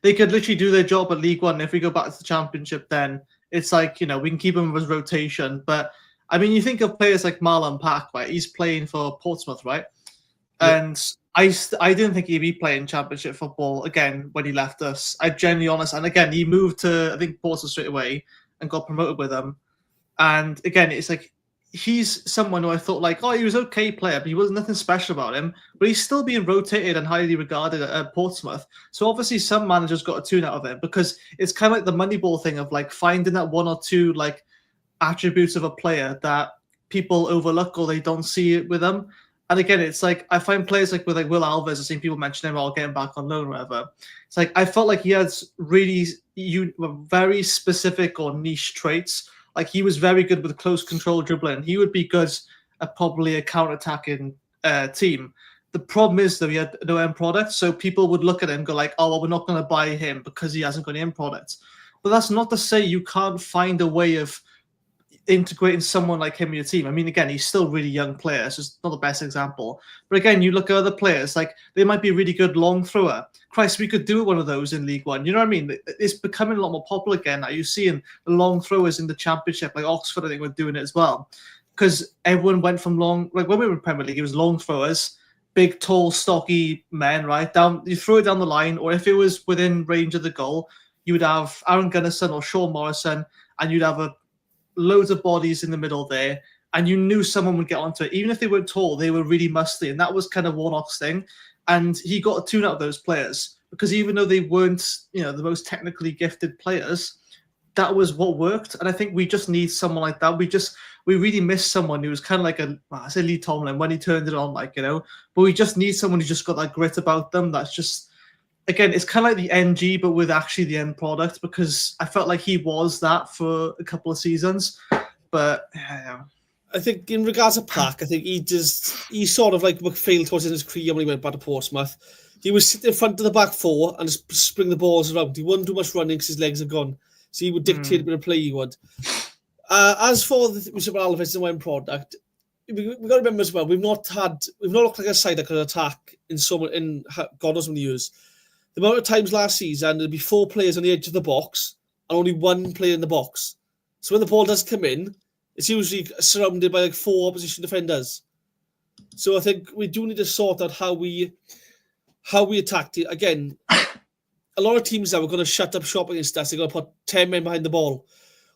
they could literally do their job at League One. If we go back to the Championship, then it's like, we can keep them as rotation. But, I mean, you think of players like Marlon Pack, right? He's playing for Portsmouth, right? Yeah. And I didn't think he'd be playing Championship football again when he left us. I'm genuinely honest. And again, he moved to, I think, Portsmouth straight away and got promoted with them. And again, it's like, he's someone who I thought like, he was an okay player, but he wasn't nothing special about him. But he's still being rotated and highly regarded at Portsmouth. So obviously some managers got a tune out of it because it's kind of like the Moneyball thing of like finding that 1 or 2 like attributes of a player that people overlook or they don't see it with them. And again, it's like I find players like with like Will Alves, I've seen people mention him, I'll get him back on loan or whatever. It's like I felt like he has really very specific or niche traits. Like he was very good with close control dribbling. He would be good at probably a counter-attacking team. The problem is though he had no end product, so people would look at him and go like, "Oh, well, we're not going to buy him because he hasn't got any end product." But that's not to say you can't find a way of integrating someone like him in your team. I mean, again, he's still a really young player, so it's not the best example. But again, you look at other players, like they might be a really good long thrower. Christ, we could do one of those in League One. You know what I mean? It's becoming a lot more popular again. Now you're seeing the long throwers in the Championship, like Oxford, I think, were doing it as well. Because everyone went from long, like when we were in Premier League, it was long throwers, big, tall, stocky men, right? You throw it down the line, or if it was within range of the goal, you would have Aaron Gunnarsson or Sean Morrison, and you'd have loads of bodies in the middle there, and you knew someone would get onto it. Even if they weren't tall, they were really muscly, and that was kind of Warnock's thing. And he got a tune out of those players because even though they weren't, the most technically gifted players, that was what worked. And I think we just need someone like that. We really miss someone who was kind of like I say Lee Tomlin when he turned it on, but we just need someone who just got that grit about them. That's just, again, it's kind of like the NG, but with actually the end product, because I felt like he was that for a couple of seasons. But yeah. I think in regards to Pack, I think he sort of like failed towards his career when he went back to Portsmouth. He was sitting in front of the back 4 and just spring the balls around. He wouldn't do much running because his legs are gone. So he would dictate a bit of play he would. As for the Mr. Alves and end product, we've got to remember as well, we've not looked like a side that could attack in God knows how many years. The amount of times last season, there'd be 4 players on the edge of the box and only 1 player in the box. So when the ball does come in, it's usually surrounded by like 4 opposition defenders. So I think we do need to sort out how we attacked it. Again, a lot of teams now are going to shut up shop against us. They're going to put 10 men behind the ball.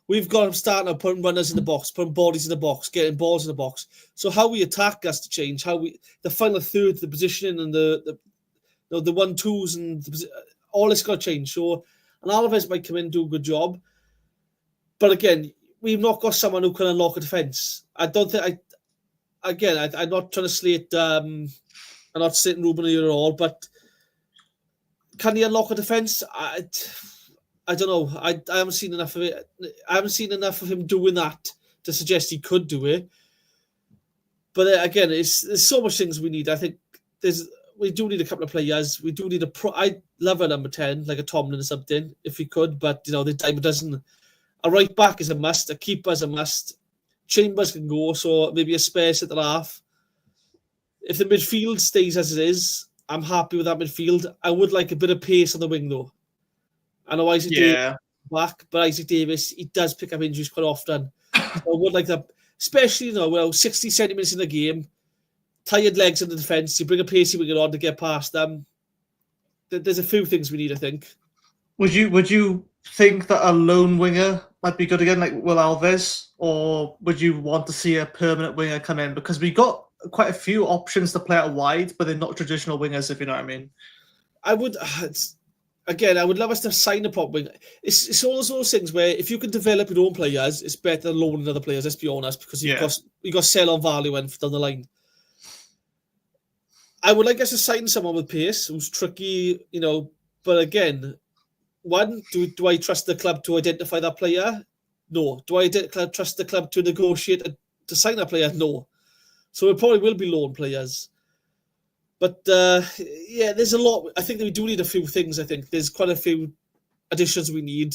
We've got them starting out putting runners in the box, putting bodies in the box, getting balls in the box. So how we attack has to change. The final third, the positioning and the 1-2s and all this got to change. So, and Alves might come in and do a good job. But again, we've not got someone who can unlock a defence. I don't think I'm not trying to slate. I'm not slating Ruben here at all. But can he unlock a defence? I don't know. I haven't seen enough of it. I haven't seen enough of him doing that to suggest he could do it. But again, there's so much things we need. I think we do need a couple of players. We do need I'd love a number 10, like a Tomlin or something, if we could. But the time it doesn't. A right back is a must. A keeper is a must. Chambers can go, so maybe a spare at the half. If the midfield stays as it is, I'm happy with that midfield. I would like a bit of pace on the wing, though. I know Isaac Davis is back, but Isaac Davis, he does pick up injuries quite often. So I would like that, especially 60, 70 minutes in the game, tired legs in the defence, you bring a pacey winger on to get past them. There's a few things we need, I think. Would you think that a lone winger might be good again, like Will Alves, or would you want to see a permanent winger come in? Because we got quite a few options to play out wide, but they're not traditional wingers, if you know what I mean. I would love us to sign a prop winger. It's all those things where if you can develop your own players, it's better than loaning other players, let's be honest, because you've got sell on value and down the line. I would like us to sign someone with pace who's tricky, but again, one, do I trust the club to identify that player? No. Do I trust the club to negotiate to sign that player? No. So it probably will be loan players. But there's a lot. I think that we do need a few things. I think there's quite a few additions we need.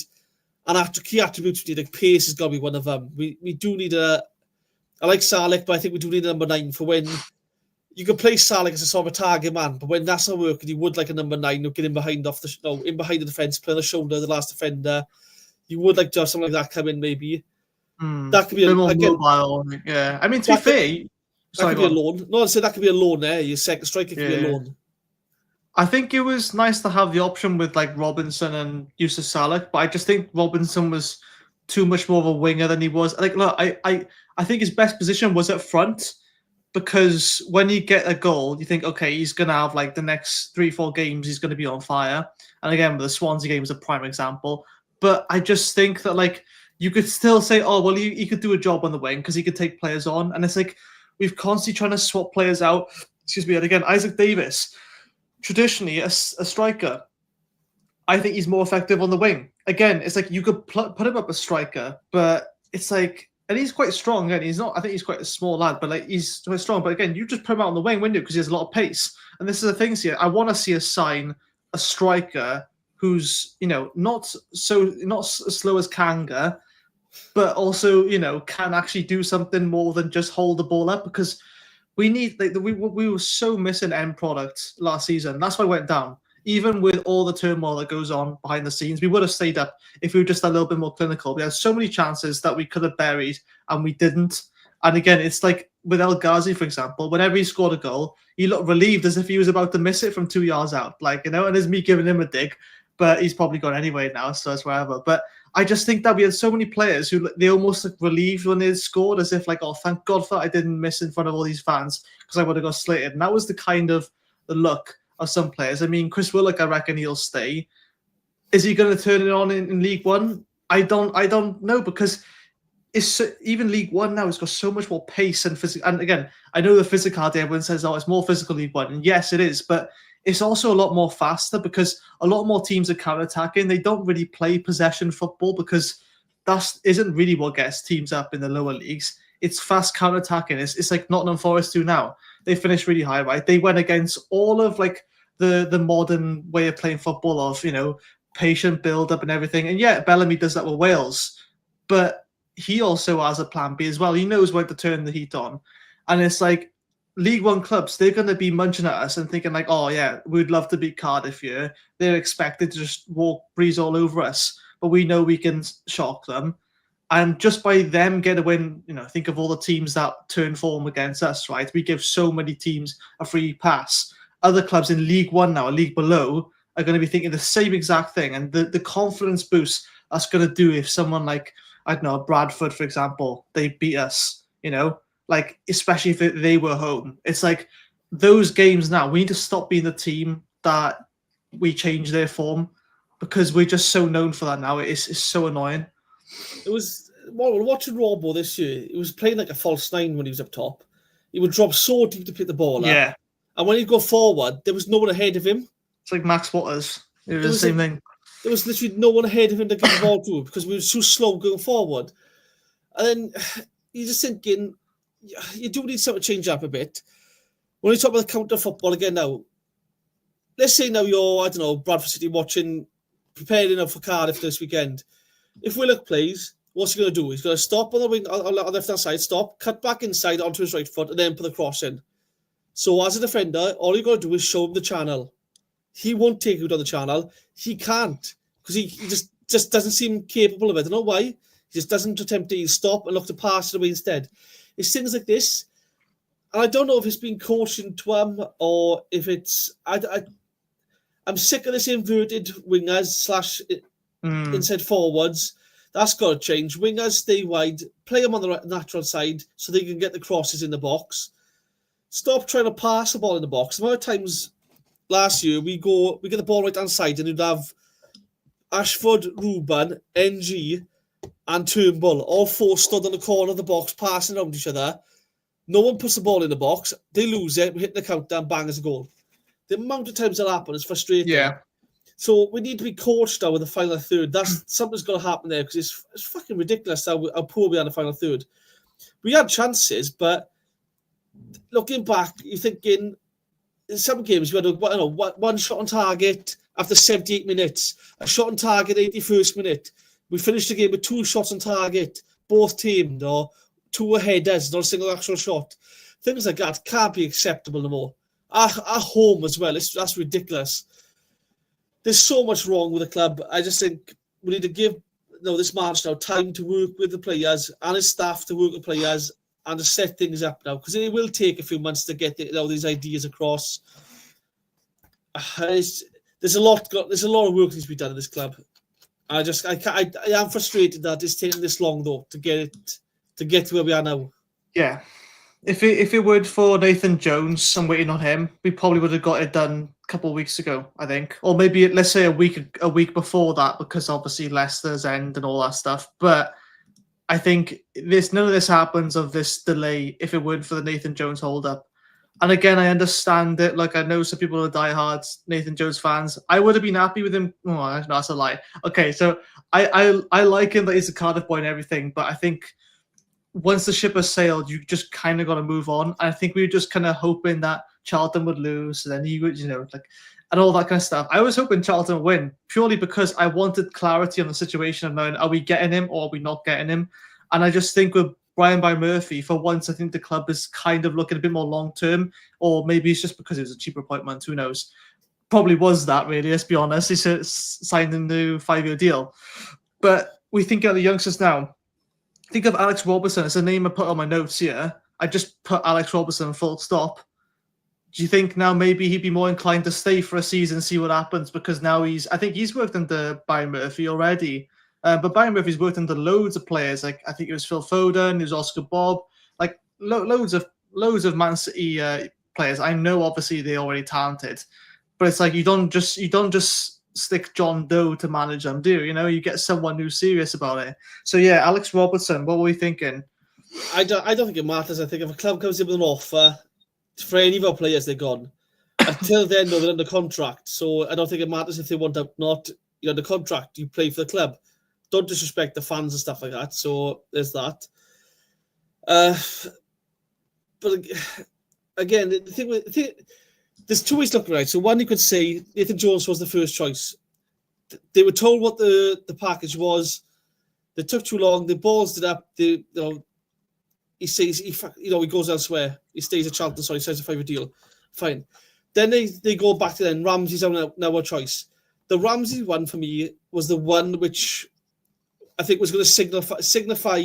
And key attributes we need, like pace has got to be one of them. We do need I like Salek, but I think we do need a number 9 for when you can play Salek as a sort of a target man, but when that's not working, you would like a number 9 who get in behind the defence, play on the shoulder, the last defender. You would like to have something like that come in, maybe. That could be more mobile. Yeah, I mean, to be fair, that could be a loan. No, I said that could be a loan there. Your second striker could be a loan. I think it was nice to have the option with like Robinson and Yusuf Salek, but I just think Robinson was too much more of a winger than he was. Like, look, I think his best position was at front. Because when you get a goal, you think, okay, he's going to have like the next 3-4 games, he's going to be on fire. And again, the Swansea game is a prime example. But I just think that like you could still say, oh, well, he could do a job on the wing because he could take players on. And it's like we've constantly trying to swap players out. Excuse me. And again, Isaac Davis, traditionally a striker, I think he's more effective on the wing. Again, it's like you could put him up a striker, but it's like, and he's quite strong, and he's not. I think he's quite a small lad, but like he's quite strong. But again, you just put him out on the wing, wouldn't you? Because he has a lot of pace. And this is the thing here. I want to see us sign a striker who's not as slow as Kanga, but also can actually do something more than just hold the ball up. Because we need we were so missing end product last season. That's why we went down. Even with all the turmoil that goes on behind the scenes, we would have stayed up if we were just a little bit more clinical. We had so many chances that we could have buried and we didn't. And again, it's like with El Ghazi, for example, whenever he scored a goal, he looked relieved as if he was about to miss it from 2 yards out. And there's me giving him a dig, but he's probably gone anyway now, so it's wherever. But I just think that we had so many players who they almost looked relieved when they scored, as if like, oh, thank God that I didn't miss in front of all these fans because I would have got slated. And that was the kind of the look of some players. I mean, Chris Willock, I reckon he'll stay. Is he going to turn it on in League One? I don't know, because it's even League One now has got so much more pace and physical. And again, I know the physicality, everyone says, oh, it's more physical League One. And yes, it is, but it's also a lot more faster because a lot more teams are counter-attacking. They don't really play possession football because that isn't really what gets teams up in the lower leagues. It's fast counter-attacking. It's like Nottingham Forest do now. They finished really high, right? They went against all of like the modern way of playing football of, patient build-up and everything. And yeah, Bellamy does that with Wales. But he also has a plan B as well. He knows when to turn the heat on. And it's like League One clubs, they're going to be munching at us and thinking like, oh yeah, we'd love to beat Cardiff here. They're expected to just breeze all over us. But we know we can shock them. And just by them getting a win, think of all the teams that turn form against us, right? We give so many teams a free pass. Other clubs in League One now, a league below, are going to be thinking the same exact thing. And the confidence boost that's going to do if someone like, I don't know, Bradford, for example, they beat us, like, especially if they were home. It's like those games now, we need to stop being the team that we change their form because we're just so known for that now. It's so annoying. It was watching Robbo this year. He was playing like a false 9 when he was up top. He would drop so deep to pick the ball up. Yeah. And when he'd go forward, there was no one ahead of him. It's like Max Waters. It was the same thing. There was literally no one ahead of him to give the ball to because we were so slow going forward. And then you're just thinking, you do need something to change up a bit. When you talk about the counter football again now, let's say now you're, I don't know, Bradford City preparing for Cardiff this weekend. If Willock plays, what's he going to do? He's going to stop on the wing, on the left-hand side, cut back inside onto his right foot, and then put the cross in. So as a defender, all you got to do is show him the channel. He won't take you down the channel. He can't, because he just doesn't seem capable of it. I don't know why. He just doesn't attempt to stop and look to pass it away instead. It's things like this. And I don't know if it's been coached into him or if it's... I'm sick of this inverted wingers / inside forwards. That's got to change. Wingers stay wide, play them on the natural side so they can get the crosses in the box. stop trying to pass the ball in the box. The amount of times last year we get the ball right hand side and you'd have Ashford, Ruben, NG, and Turnbull, all four stood on the corner of the box, passing around each other. No one puts the ball in the box. They lose it. We hit the countdown, bang, as a goal. The amount of times that happens is frustrating. Yeah. So we need to be coached now with the final third. Something's got to happen there because it's fucking ridiculous how poor we are in the final third. We had chances, but looking back, you're thinking in some games we had one shot on target after 78 minutes, a shot on target 81st minute. We finished the game with 2 shots on target, both teamed, or 2 headers, not a single actual shot. Things like that can't be acceptable no more. Our home as well, that's ridiculous. There's so much wrong with the club. I just think we need to give this manager now time to work with the players and his staff to work with players and to set things up now, because it will take a few months to get these ideas across. There's a lot of work needs to be done in this club. I am frustrated that it's taking this long though to get to where we are now. Yeah, if it weren't for Nathan Jones and waiting on him, we probably would have got it done a couple of weeks ago, I think, or maybe let's say a week before that, because obviously Leicester's end and all that stuff. But I think none of this happens of this delay if it weren't for the Nathan Jones hold up. And again, I understand it. Like, I know some people are diehard Nathan Jones fans. I would have been happy with him. Oh, no, that's a lie. Okay, so I like him that he's a Cardiff boy and everything, but I think once the ship has sailed, you just kind of got to move on. I think we were just kind of hoping that Charlton would lose, and then he would, and all that kind of stuff. I was hoping Charlton would win purely because I wanted clarity on the situation of knowing, are we getting him or are we not getting him? And I just think with Brian by Murphy, for once, I think the club is kind of looking a bit more long-term, or maybe it's just because it was a cheaper appointment, who knows? Probably was that, really, let's be honest. He signed a new 5-year deal. But we think of the youngsters now. Think of Alex Robertson. It's a name I put on my notes here. I just put Alex Robertson full stop. Do you think now maybe he'd be more inclined to stay for a season and see what happens? Because now I think he's worked under Brian Murphy already. But Brian Murphy's worked under loads of players. Like, I think it was Phil Foden, it was Oscar Bob, like loads of Man City players. I know obviously they're already talented, but it's like you don't just stick John Doe to manage them, do you? You get someone who's serious about it. So yeah, Alex Robertson, what were we thinking? I don't think it matters. I think if a club comes in with an offer for any of our players, they're gone. Until then, they're under contract. So I don't think it matters if they want to not. You're under contract. You play for the club. Don't disrespect the fans and stuff like that. So there's that. But again, there's 2 ways looking at it. So one, you could say Nathan Jones was the first choice. They were told what the package was. They took too long. They ballsed it up. He says he goes elsewhere. He stays at Charlton. So he signs a 5-year deal. Fine. Then they go back to then Ramsey's now a choice. The Ramsey one for me was the one which I think was going to signify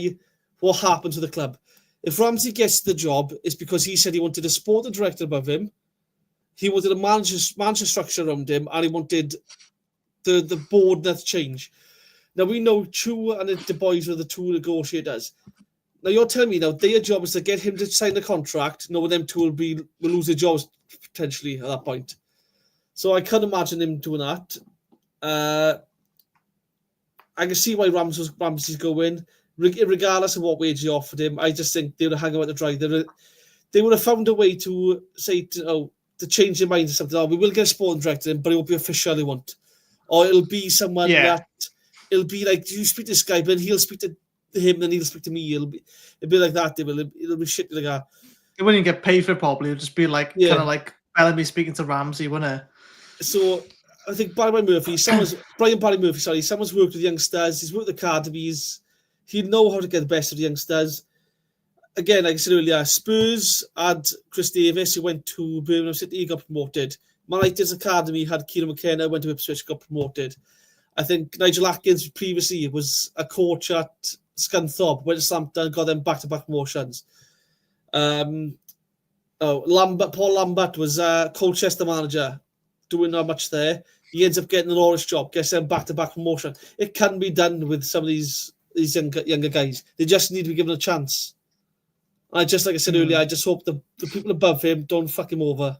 what happens with the club. If Ramsey gets the job, it's because he said he wanted a sporting director above him, he wanted a manager structure around him, and he wanted the board not to change. Now, we know Chu and the boys were the 2 negotiators. Now, you're telling me now their job is to get him to sign the contract, knowing them 2 will lose their jobs potentially at that point. So I can't imagine him doing that. I can see why Ramsey's going, regardless of what wage they offered him. I just think they would have hung out to dry. They would have found a way to say, to change their mind or something. Oh, we will get a sporting director in, but it won't be official, they won't. Or it'll be someone that, it'll be like, you speak to this guy, but he'll speak to him, then he'll speak to me. It'll be like that. It'll be shit like that. It wouldn't get paid for it probably. It'll just be like, kind of like Bellamy speaking to Ramsey, wouldn't it? So I think Brian Murphy, someone's worked with youngsters, he's worked with academies, he'd know how to get the best of the youngsters. Again, like I said earlier, Spurs had Chris Davis, who went to Birmingham City, he got promoted. Man United's academy had Kieran McKenna, went to Ipswich, got promoted. I think Nigel Atkins previously was a coach at Scunthorpe, went to Southampton, got them back-to-back promotions. Paul Lambert was Colchester manager, doing not much there. He ends up getting an Norwich job, gets them back-to-back promotion. It can be done with some of these younger guys. They just need to be given a chance. Like I said earlier, I just hope the people above him don't fuck him over.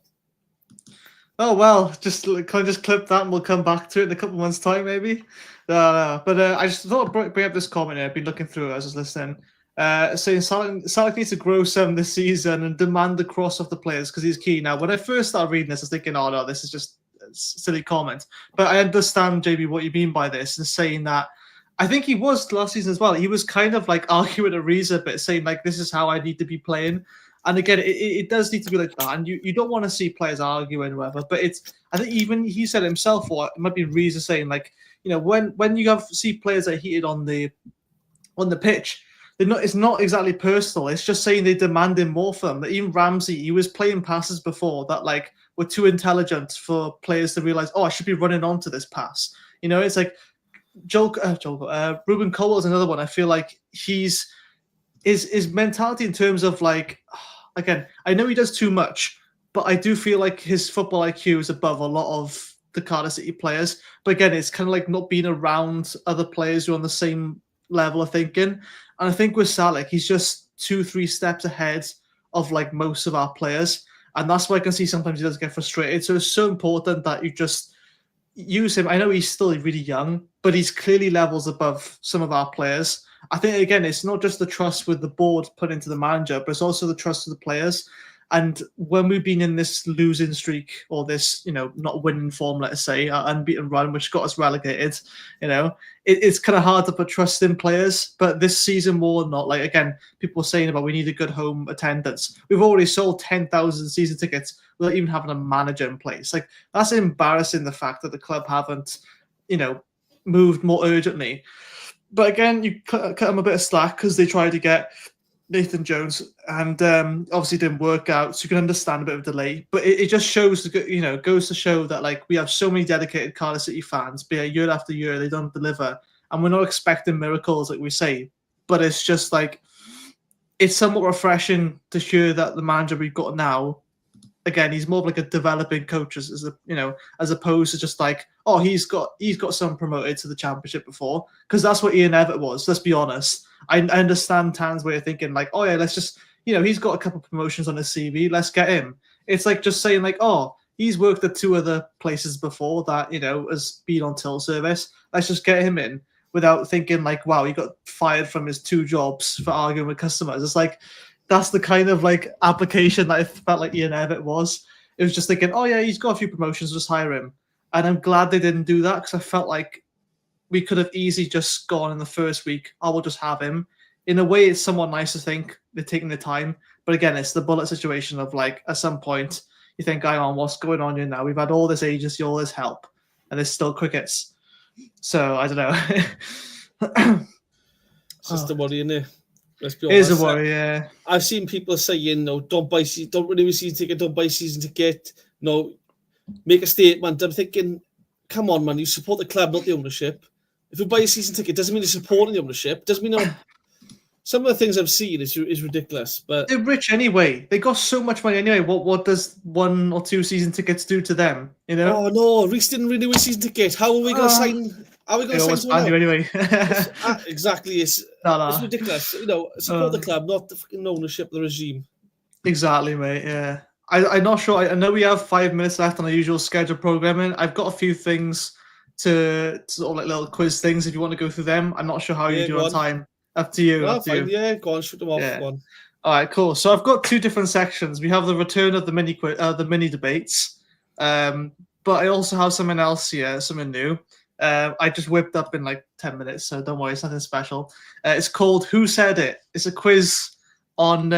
Oh well, can I just clip that and we'll come back to it in a couple of months' time, maybe. No. But I just thought I'd bring up this comment here. I've been looking through it as I was listening. Saying Salak needs to grow some this season and demand the cross off the players because he's key. Now, when I first started reading this, I was thinking, oh no, this is just a silly comment. But I understand, JB, what you mean by this and saying that. I think he was last season as well. He was kind of like arguing a Rhys a bit, saying like, this is how I need to be playing. And again, it does need to be like that. And you don't want to see players arguing or whatever. But I think even he said himself, or it might be Rhys saying, like, when you see players that are heated on the pitch, it's not exactly personal. It's just saying they're demanding more from them. Even Ramsey, he was playing passes before that like were too intelligent for players to realize, oh, I should be running onto this pass. It's like Ruben Colwill is another one. I feel like his mentality in terms of like, again, I know he does too much, but I do feel like his football IQ is above a lot of the Cardiff City players. But again, it's kind of like not being around other players who are on the same level of thinking. And I think with Salak, he's just 2-3 steps ahead of like most of our players. And that's why I can see sometimes he does get frustrated. So it's so important that you just use him. I know he's still really young, but he's clearly levels above some of our players. I think, again, it's not just the trust with the board put into the manager, but it's also the trust of the players. And when we've been in this losing streak or this, not winning form, let's say, unbeaten run, which got us relegated, it's kind of hard to put trust in players. But this season more than not, like, again, people are saying about we need a good home attendance. We've already sold 10,000 season tickets without even having a manager in place. Like, that's embarrassing, the fact that the club haven't, moved more urgently. But again, you cut them a bit of slack because they tried to get Nathan Jones and obviously didn't work out. So you can understand a bit of delay. But it just shows, goes to show that like we have so many dedicated Cardiff City fans, be it year after year, they don't deliver. And we're not expecting miracles, like we say. But it's just like, it's somewhat refreshing to hear that the manager we've got now, again, he's more of like a developing coach, as opposed to just like, oh, he's got someone promoted to the championship before, because that's what Ian Evatt was. Let's be honest. I understand Tan's way of thinking, like, oh yeah, let's just, he's got a couple of promotions on his CV, let's get him. It's like just saying like, oh, he's worked at 2 other places before that, has been on till service. Let's just get him in, without thinking like, wow, he got fired from his 2 jobs for arguing with customers. It's like, that's the kind of like application that I felt like Ian Evatt was. It was just thinking, oh yeah, he's got a few promotions, just hire him. And I'm glad they didn't do that, because I felt like we could have easily just gone in the first week, I will just have him. In a way, it's somewhat nice to think they're taking the time. But again, it's the bullet situation of like, at some point, you think, hang on, what's going on here now? We've had all this agency, all this help, and there's still crickets. So, I don't know. It's just a worry, isn't it? Let's be honest. It is a worry, yeah. I've seen people saying, no, don't renew a season ticket, don't buy a season ticket. No, make a statement. I'm thinking, come on, man, you support the club, not the ownership. If you buy a season ticket, doesn't mean you're supporting the ownership. Doesn't mean some of the things I've seen is ridiculous. But they're rich anyway. They got so much money anyway. What does 1 or 2 season tickets do to them? Oh no, Rhys didn't renew a season ticket. How are we going to sign? Are we going to sign someone you anyway? Exactly. It's ridiculous. Support the club, not the fucking ownership of the regime. Exactly, mate. Yeah. I'm not sure. I know we have 5 minutes left on the usual scheduled programming. I've got a few things to sort of like little quiz things if you want to go through them. I'm not sure how you do on time. Up to you. Fine. Yeah, go on, shoot them off. Go on. All right, cool. So I've got 2 different sections. We have the return of the mini debates, but I also have something else here, something new. I just whipped up in like 10 minutes, so don't worry, it's nothing special. It's called Who Said It? It's a quiz on,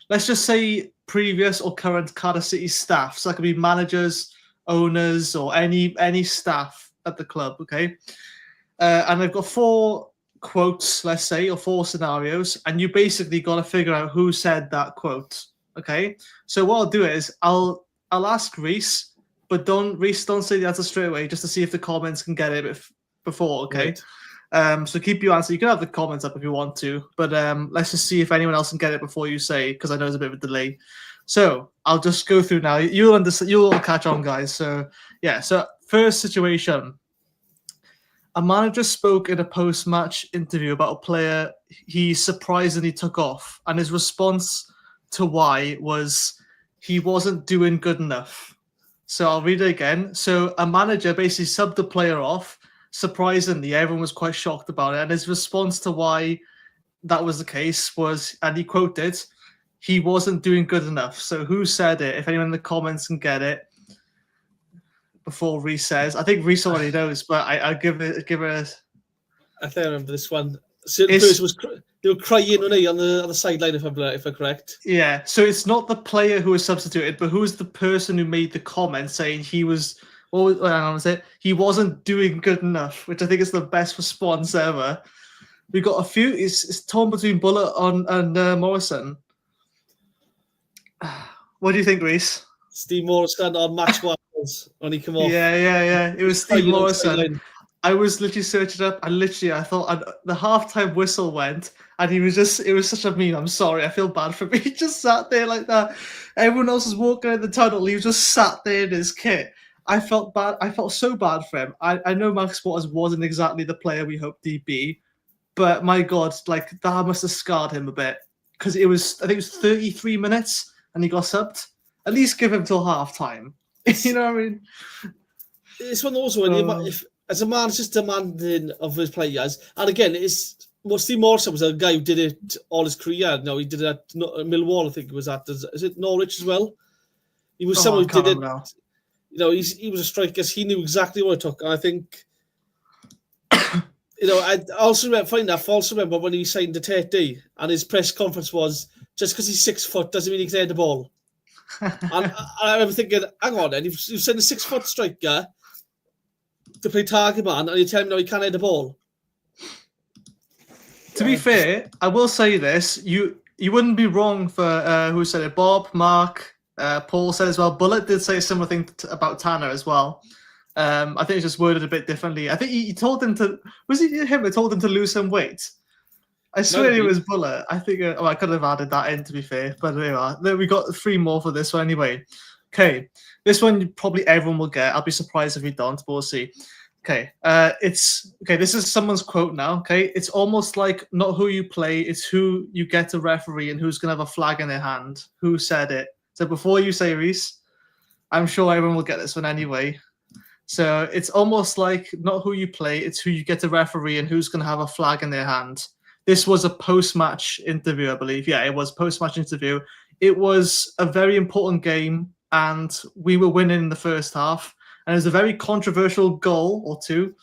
let's just say, previous or current Cardiff City staff. So that could be managers, owners, or any staff at the club, okay? And I've got 4 quotes, let's say, or 4 scenarios, and you basically got to figure out who said that quote, okay? So what I'll do is I'll ask Rhys, but don't say the answer straight away, just to see if the comments can get it before, okay? Right. So keep your answer. You can have the comments up if you want to, but let's just see if anyone else can get it before you say, because I know there's a bit of a delay. So I'll just go through now. You'll understand. You'll catch on, guys. So yeah. So first situation. A manager spoke in a post-match interview about a player he surprisingly took off, and his response to why was he wasn't doing good enough. So I'll read it again. So a manager basically subbed the player off. Surprisingly, everyone was quite shocked about it, and his response to why that was the case was, and he quoted, "He wasn't doing good enough." So who said it? If anyone in the comments can get it before Rhys says. I think Rhys already knows, but I'll give it a. I think I remember this one. A certain person was they were crying on the sideline, if I'm correct. Yeah, so it's not the player who was substituted, but who is the person who made the comment saying he was. What was it? He wasn't doing good enough, which I think is the best response ever. We got a few. It's torn between Bullet and Morrison. What do you think, Rhys? Steve Morrison on match was when he came off. Yeah. It was Steve Morrison. I was literally searching up. I thought the halftime whistle went, and it was such a meme. I'm sorry. I feel bad for me. He just sat there like that. Everyone else was walking in the tunnel. He was just sat there in his kit. I felt bad. I felt so bad for him. I know Max Waters wasn't exactly the player we hoped he'd be, but my God, like that must have scarred him a bit because I think it was 33 minutes and he got subbed. At least give him till half time. You know what I mean? It's one of those when if as a man, it's just demanding of his players. And again, Steve Morrison was a guy who did it all his career. No, he did it at Millwall, I think it was at. Is it Norwich as well? He was someone who did it. Now. You know, he was a striker. He knew exactly what it took. And I think, you know, I also remember when he signed the Tete and his press conference was just because he's 6 foot doesn't mean he can head the ball. And I remember thinking, hang on, then you send a 6 foot striker to play target man, and you tell him no, he can't head the ball. To be fair, I will say this: you wouldn't be wrong for who said it. Bob, Mark, Paul said as well. Bullet did say a similar thing about Tanner as well. I think it's just worded a bit differently. I think he told him to. Was it him that told him to lose some weight? I swear it was Bullet. I think. I could have added that in, to be fair. But there we are. We got 3 more for this one anyway. Okay, this one probably everyone will get. I'll be surprised if we don't, but we'll see. Okay, this is someone's quote now. Okay, it's almost like not who you play, it's who you get to referee and who's gonna have a flag in their hand. Who said it? So before you say Rhys, I'm sure everyone will get this one anyway. So it's almost like not who you play, it's who you get to referee and who's gonna have a flag in their hand. This was a post-match interview, I believe. Yeah, it was post-match interview. It was a very important game. And we were winning in the first half. And it was a very controversial goal or two.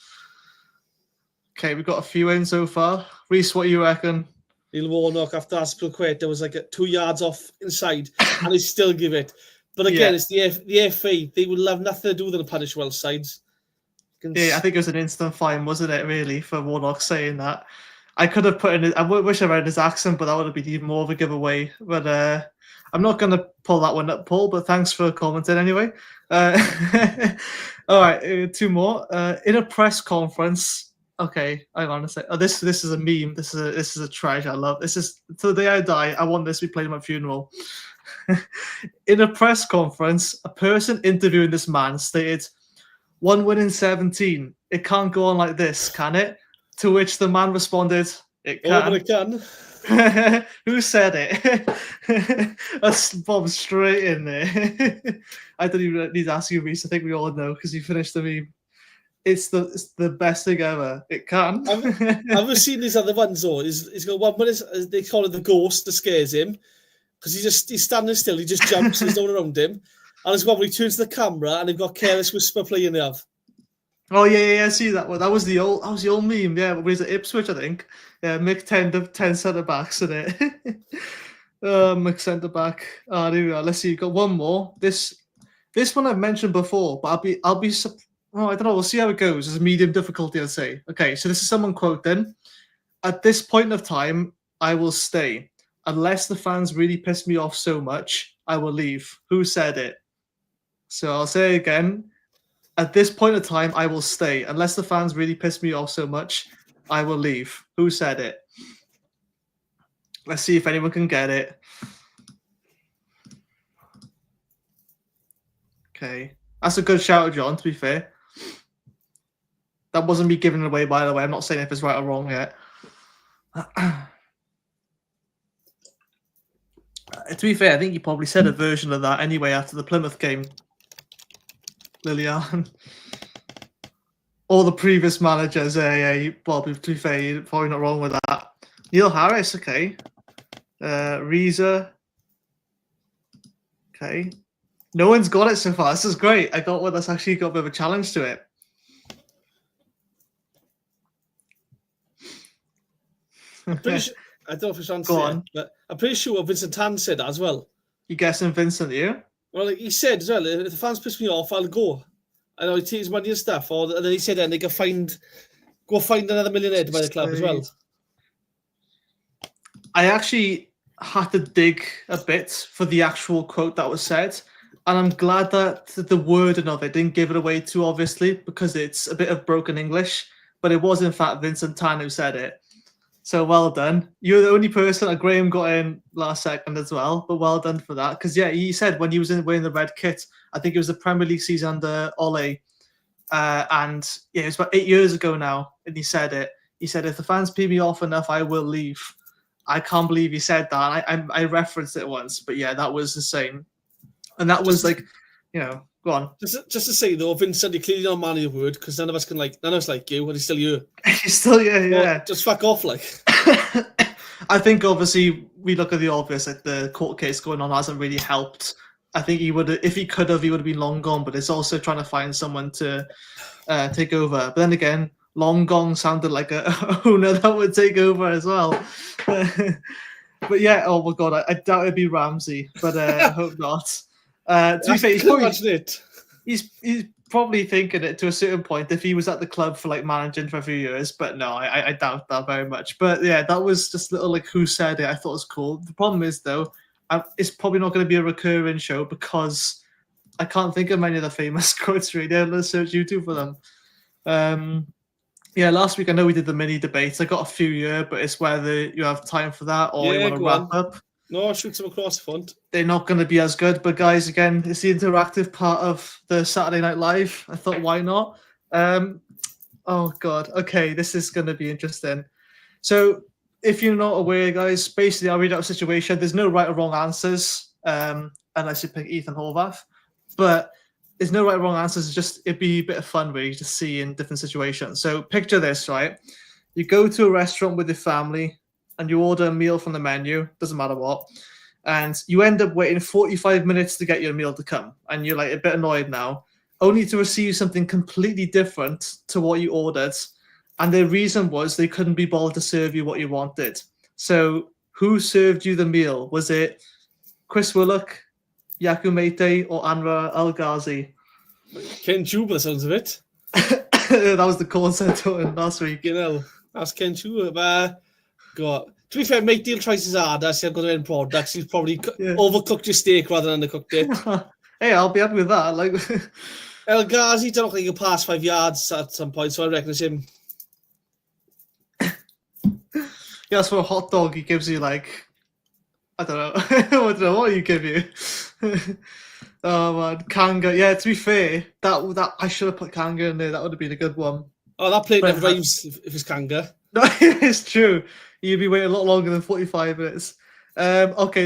Okay, we've got a few in so far. Rhys, what do you reckon? Neil Warnock, after Aspilicueta, was like 2 yards off inside, and they still give it. But again, it's the FA. They would have nothing to do with the punish well sides. Yeah, I think it was an instant fine, wasn't it, really, for Warnock saying that. I could have put in I wish I read his accent, but that would have been even more of a giveaway. But I'm not going to pull that one up, Paul, but thanks for commenting anyway. All right, 2 more. In a press conference, okay, hang on a sec. Oh, this is a meme. This is a treasure. I love this. Is till the day I die. I want this to be played at my funeral. In a press conference, a person interviewing this man stated, "1 win in 17. It can't go on like this, can it?" To which the man responded, "It can." Oh, but it can. Who said it? That's Bob straight in there. I don't even need to ask you, Rhys. I think we all know because you finished the meme. It's the best thing ever. It can. I've seen these other ones though. He's got one, but they call it the ghost that scares him because he's standing still. He just jumps. There's no one around him. And there's one where he turns to the camera and they've got Careless Whisper playing there. Oh yeah, I see that one. That was the old meme. Yeah, but he's at Ipswich, I think. Yeah, Mick 10 centre backs in it. Mick centre back. Oh, there we are. Let's see. You've got one more. This one I've mentioned before, but I'll be. Oh, I don't know. We'll see how it goes. It's a medium difficulty, I'd say. Okay, so this is someone quoting. At this point of time, I will stay. Unless the fans really piss me off so much, I will leave. Who said it? So I'll say it again. At this point of time, I will stay. Unless the fans really piss me off so much, I will leave. Who said it? Let's see if anyone can get it. Okay. That's a good shout, John, to be fair. That wasn't me giving it away, by the way. I'm not saying if it's right or wrong yet. To be fair, I think you probably said a version of that anyway after the Plymouth game, Lilian. All the previous managers, Bobby, to be fair, you're probably not wrong with that. Neil Harris, okay. Rhys, okay. No one's got it so far. This is great. I got one that's actually got a bit of a challenge to it. I don't know if it's answered, but I'm pretty sure Vincent Tan said that as well. You guessing Vincent, you? Well, he said as well, if the fans piss me off, I'll go. I know he takes money and stuff. And then he said then they can go find another millionaire to buy the club as well. I actually had to dig a bit for the actual quote that was said. And I'm glad that the wording of it didn't give it away too obviously, because it's a bit of broken English. But it was, in fact, Vincent Tan who said it. So well done. You're the only person. Graham got in last second as well, but well done for that. Because, yeah, he said when he was wearing the red kit, I think it was the Premier League season under Ole. And, yeah, it was about 8 years ago now, and he said it. He said, if the fans pee me off enough, I will leave. I can't believe he said that. I referenced it once, but, yeah, that was insane. And that was like, you know, go on. Just to say though, Vincent, you're clearly not a man of your word, because none of us like you, and he's still you. He's still yeah. Well, just fuck off, like. I think obviously we look at the obvious, like the court case going on hasn't really helped. I think he would, if he could have, he would have been long gone. But it's also trying to find someone to take over. But then again, long gone sounded like a owner that would take over as well. But yeah, oh my god, I doubt it'd be Ramsey, but I hope not. To be fair, he's probably thinking it to a certain point if he was at the club for like managing for a few years, but no, I doubt that very much. But yeah, that was just a little like who said it. I thought it was cool. The problem is though, it's probably not going to be a recurring show because I can't think of many of the famous quotes really. Let's search YouTube for them. Yeah, last week I know we did the mini debates. I got a few here, but it's whether you have time for that or you want to wrap up. No, I'll shoot some across the front. They're not going to be as good, but guys, again, it's the interactive part of the Saturday Night Live. I thought, why not? Oh, God. Okay, this is going to be interesting. So, if you're not aware, guys, basically, I'll read out a situation. There's no right or wrong answers, unless you pick Ethan Horvath. But there's no right or wrong answers. It's just, it'd be a bit of fun, really, to see in different situations. So, picture this, right? You go to a restaurant with your family, and you order a meal from the menu, doesn't matter what, and you end up waiting 45 minutes to get your meal to come, and you're like a bit annoyed now, only to receive something completely different to what you ordered, and the reason was they couldn't be bothered to serve you what you wanted. So who served you the meal? Was it Chris Willock, Yaku Mete, or Anwar El Ghazi? Ken Chuba, sounds of it. That was the call center last week. You know, that's Ken Chuba. God. To be fair, Mate Deal tries his hardest. I've got to end products. He's probably overcooked your steak rather than undercooked it. Hey, I'll be happy with that. Like El Ghazi don't look like he'll pass 5 yards at some point, so I reckon it's him. Yeah, for a hot dog, he gives you like, I don't know, I don't know what you give you. Oh man, Kanga. Yeah, to be fair, that I should have put Kanga in there. That would have been a good one. Oh, that plate never rhymes if it's Kanga. No, it's true. You'd be waiting a lot longer than 45 minutes. Okay,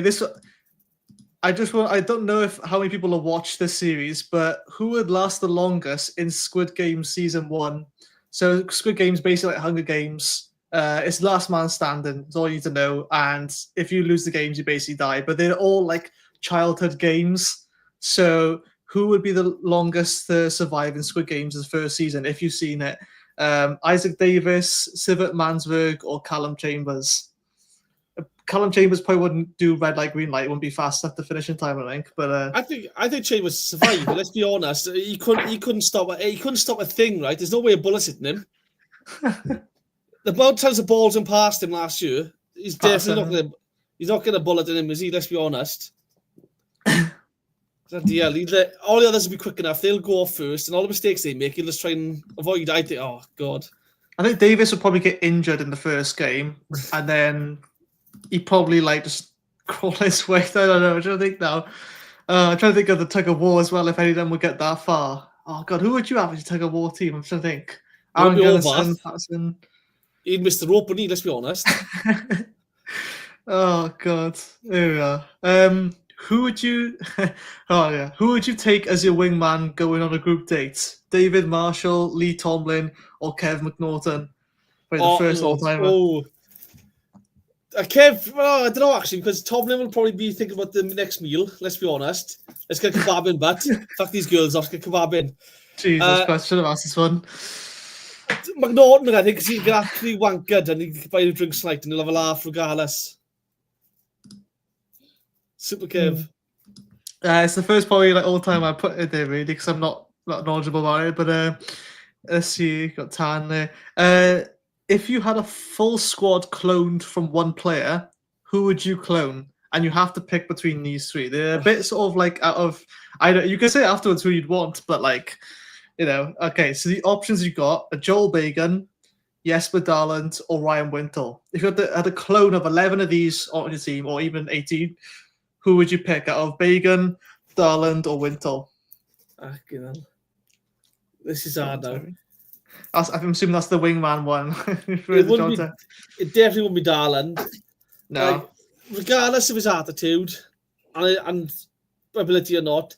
I don't know how many people have watched this series, but who would last the longest in Squid Game season 1? So Squid Game's basically like Hunger Games. It's last man standing. That's all you need to know. And if you lose the games, you basically die. But they're all like childhood games. So who would be the longest to survive in Squid Games' first season if you've seen it? Isaac Davis, Sivert Mansberg, or Callum Chambers. Callum Chambers probably wouldn't do red light, green light. It wouldn't be fast enough to finish in time, I think. But I think Chambers survived. But let's be honest, he couldn't stop a thing, right? There's no way a bullet hitting him. The amount of times the ball's been past him last year, he's definitely not going to bullet in him, is he? Let's be honest. All the others will be quick enough. They'll go off first, and all the mistakes they make, he'll just try and avoid. I think, oh god, I think Davis will probably get injured in the first game, and then he probably like just crawl his way. I don't know. I'm trying to think now. I'm trying to think of the tug of war as well. If any of them would get that far. Oh god, who would you have as your tug of war team? I'm trying to think. Aaron Maybe Gunnison, over. Patterson. He'd missed the rope, wouldn't he? Let's be honest. Oh God, there we are. Who would you? Oh yeah, who would you take as your wingman going on a group date? David Marshall, Lee Tomlin, or Kev McNaughton? Probably the first all-timer. Kev, well, I don't know actually, because Tomlin will probably be thinking about the next meal. Let's be honest. Let's get kebab in, but fuck these girls off. Get kebab in. Jesus Christ, should have asked this one. McNaughton, I think, because he'll get absolutely wankered and he can buy the drinks tonight and he'll have a laugh regardless. Super Kev. It's the first probably like all time I put it there really because I'm not knowledgeable about it. But let's see, got Tan there. If you had a full squad cloned from one player, who would you clone? And you have to pick between these three. They're a bit sort of like out of you can say afterwards who you'd want, but like okay. So the options you got are Joel Bagan, Jesper Darland, or Ryan Wintle. If you had a clone of 11 of these on your team, or even 18. Who would you pick out of Bagan, Darland, or Wintle? This is hard now. I'm assuming that's the wingman one. It definitely wouldn't be Darland. No. Like, regardless of his attitude and ability or not,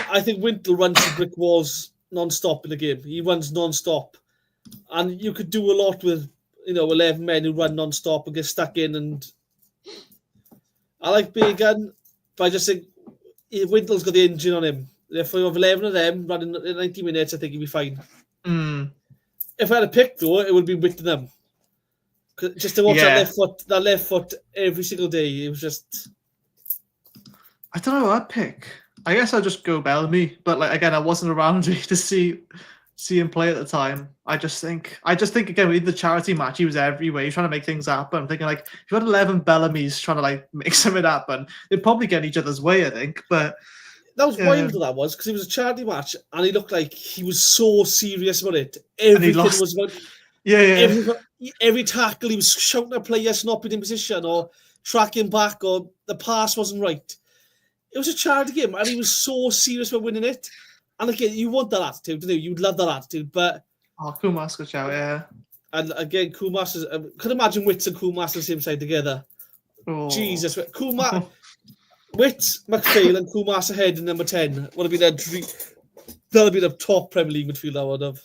I think Wintle runs the brick walls non-stop in the game. He runs non-stop. And you could do a lot with 11 men who run non-stop and get stuck in. And I like Bagan. But I just think Wintle's got the engine on him. If we have 11 of them running in 90 minutes, I think he'd be fine. If I had a pick, though, it would be Whittingham. Just to watch that left foot every single day, it was just... I don't know what I'd pick. I guess I'd just go Bellamy. But like again, I wasn't around to see him play at the time. I just think again with the charity match, he was everywhere. He's trying to make things happen. I'm thinking like if you had 11 Bellamy's trying to like make something happen, they'd probably get in each other's way. I think, but that was wild. That was because it was a charity match, and he looked like he was so serious about it. Everything was about every tackle he was shouting at players not being in position or tracking back or the pass wasn't right. It was a charity game, and he was so serious about winning it. And again, you want that attitude, don't you? You'd love that attitude, but... Kumas got out, yeah. And again, Kumas is... could imagine Wits and Kumas on the same side together. Oh. Jesus. Kumas... Wits, McPhail and Kumas ahead in number 10. Would have been that would be the top Premier League midfield I would have.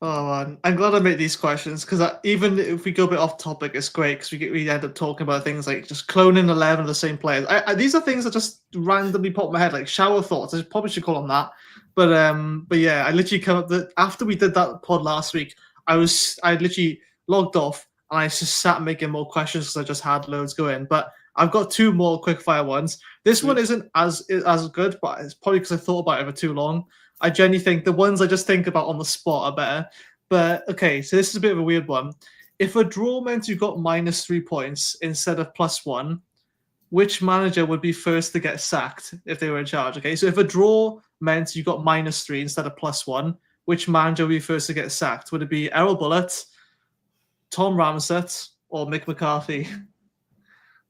Oh, man. I'm glad I made these questions because even if we go a bit off topic, it's great because we end up talking about things like just cloning 11 of the same players. These are things that just randomly pop in my head, like shower thoughts. I probably should call them that. But yeah, I literally come up after we did that pod last week, I literally logged off and I just sat making more questions because I just had loads going. But I've got two more quickfire ones. This one isn't as good, but it's probably because I thought about it for too long. I genuinely think the ones I just think about on the spot are better. But okay, so this is a bit of a weird one. If a draw meant you got -3 points instead of +1, which manager would be first to get sacked if they were in charge? Okay, so if a draw meant you got -3 instead of +1, which manager would be first to get sacked? Would it be Errol Bullitt, Tom Ramsett, or Mick McCarthy?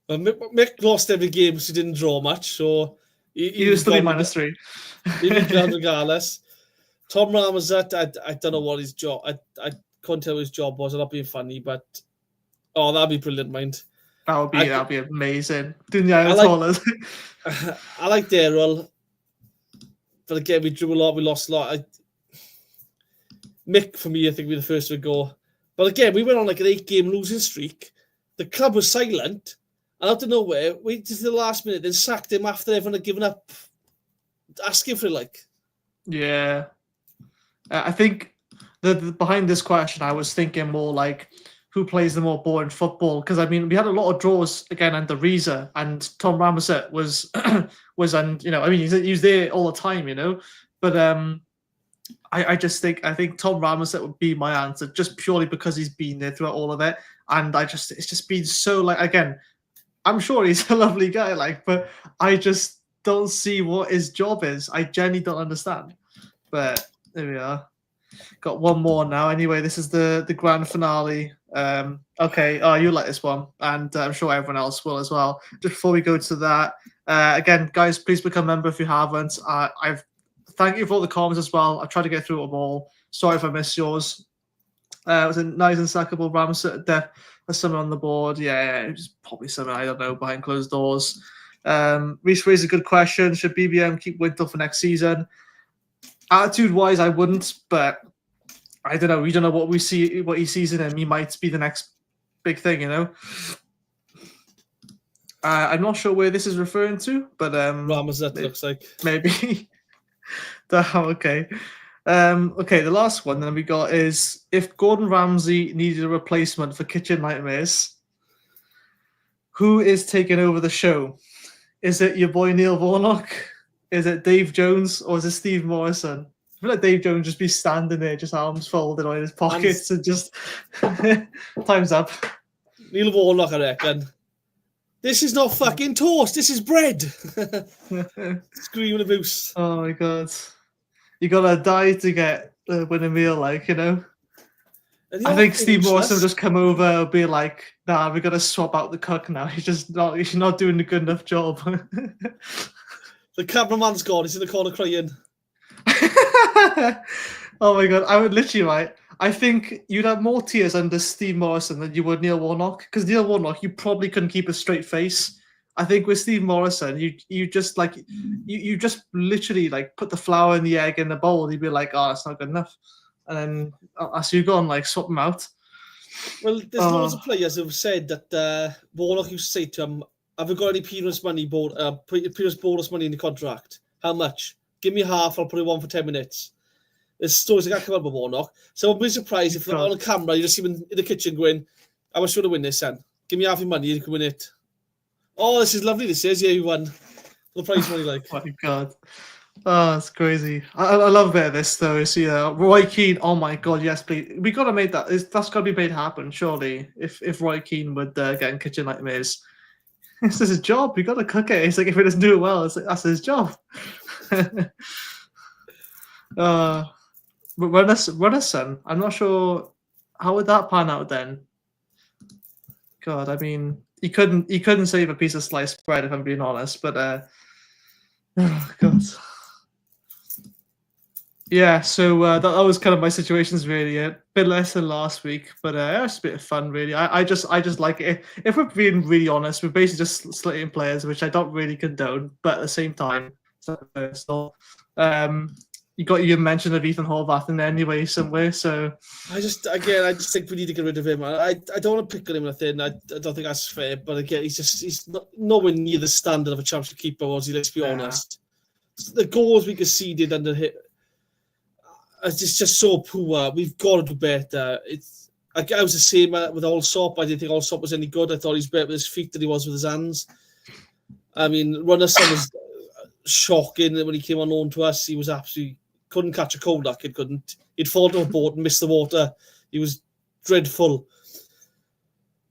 Well, Mick lost every game, so he didn't draw much. So he was still be -3. He was gone regardless. Tom Ramsett, I don't know what his job. I couldn't tell what his job was. I'm not being funny, but that'd be brilliant, mind. That'd be amazing. I like Errol, but again, we drew a lot, we lost a lot. Mick, for me, I think would be the first to go. But again, we went on like an 8-game losing streak. The club was silent, and out of nowhere, waited to the last minute, then sacked him after everyone had given up asking for it. Like, yeah, I think the behind this question, I was thinking more like who plays the more boring football, because I mean we had a lot of draws again under Rhys, and Tom Ramsett was and I mean he was there all the time, but I think Tom Ramsett would be my answer just purely because he's been there throughout all of it, and it's just been so like again, I'm sure he's a lovely guy, but I just don't see what his job is. I genuinely don't understand. But there we are. Got one more now. Anyway, this is the grand finale. Okay. You like this one, and I'm sure everyone else will as well. Just before we go to that, again, guys, please become a member if you haven't. I've thank you for all the comments as well. I've tried to get through them all. Sorry if I missed yours. Was it nice and sackable Ramsey? There's something on the board. Yeah, it was probably something, I don't know, behind closed doors. Rhys raised a good question. Should BBM keep Wintle for next season? Attitude-wise, I wouldn't, but I don't know. We don't know what he sees in him. He might be the next big thing, you know? I'm not sure where this is referring to, but Ramazet looks like. Maybe. Okay. Okay, the last one then we got is, if Gordon Ramsay needed a replacement for Kitchen Nightmares, who is taking over the show? Is it your boy Neil Warnock? Is it Dave Jones? Or is it Steve Morrison? I feel like Dave Jones just be standing there, just arms folded on his pockets and just time's up. Neil Warnock, I reckon. This is not fucking toast. This is bread. Screaming a boost. Oh my god. You gotta die to win a meal, like, you know? I think Steve Morrison will just come over and be like, nah, we're gonna swap out the cook now. He's not doing a good enough job. The cameraman's gone, he's in the corner crying. Oh my god, I would literally, right? I think you'd have more tears under Steve Morrison than you would Neil Warnock, because Neil Warnock, you probably couldn't keep a straight face. I think with Steve Morrison, you just like you just literally like put the flour and the egg in the bowl. You'd be like, oh, it's not good enough, and then as you go and like swap them out. Well, there's loads of players who've said that Warnock used to say to him, "Have you got any peanuts bonus money in the contract? How much? Give me half. I'll put it on for 10 minutes." There's stories that come up with Warnock. So I'd be surprised if on the camera you just see him in the kitchen going, "How much should I win this, son? Give me half your money, you can win it." Oh, this is lovely. This is, yeah, you won. The prize money, like. Oh my god. Oh, that's crazy. I love a bit of this, though. See, Roy Keane, oh my god, yes, please. We got to make that. That's got to be made happen, surely, if Roy Keane would get in Kitchen Nightmares. This is his job. We got to cook it. It's like, if he doesn't do it well, it's like, that's his job. But Runnison, I'm not sure, how would that pan out then? God, I mean, he couldn't save a piece of sliced bread, if I'm being honest, but oh god. Yeah, so that was kind of my situations, really. A bit less than last week, but it was a bit of fun, really. I just like it. If we're being really honest, we're basically just slitting players, which I don't really condone, but at the same time, it's not personal. You got your mention of Ethan Horvath in there anyway somewhere, so I just think we need to get rid of him. I don't want to pick on him or anything. I don't think that's fair. But again, he's not nowhere near the standard of a championship keeper, was he? Let's be honest. The goals we conceded under him, it's just so poor. We've got to do better. I was the same with Allsop. I didn't think Allsop was any good. I thought he was better with his feet than he was with his hands. I mean, Runnison was shocking when he came on loan to us. He was absolutely couldn't catch a cold. That kid couldn't. He'd fall to a boat and miss the water. He was dreadful.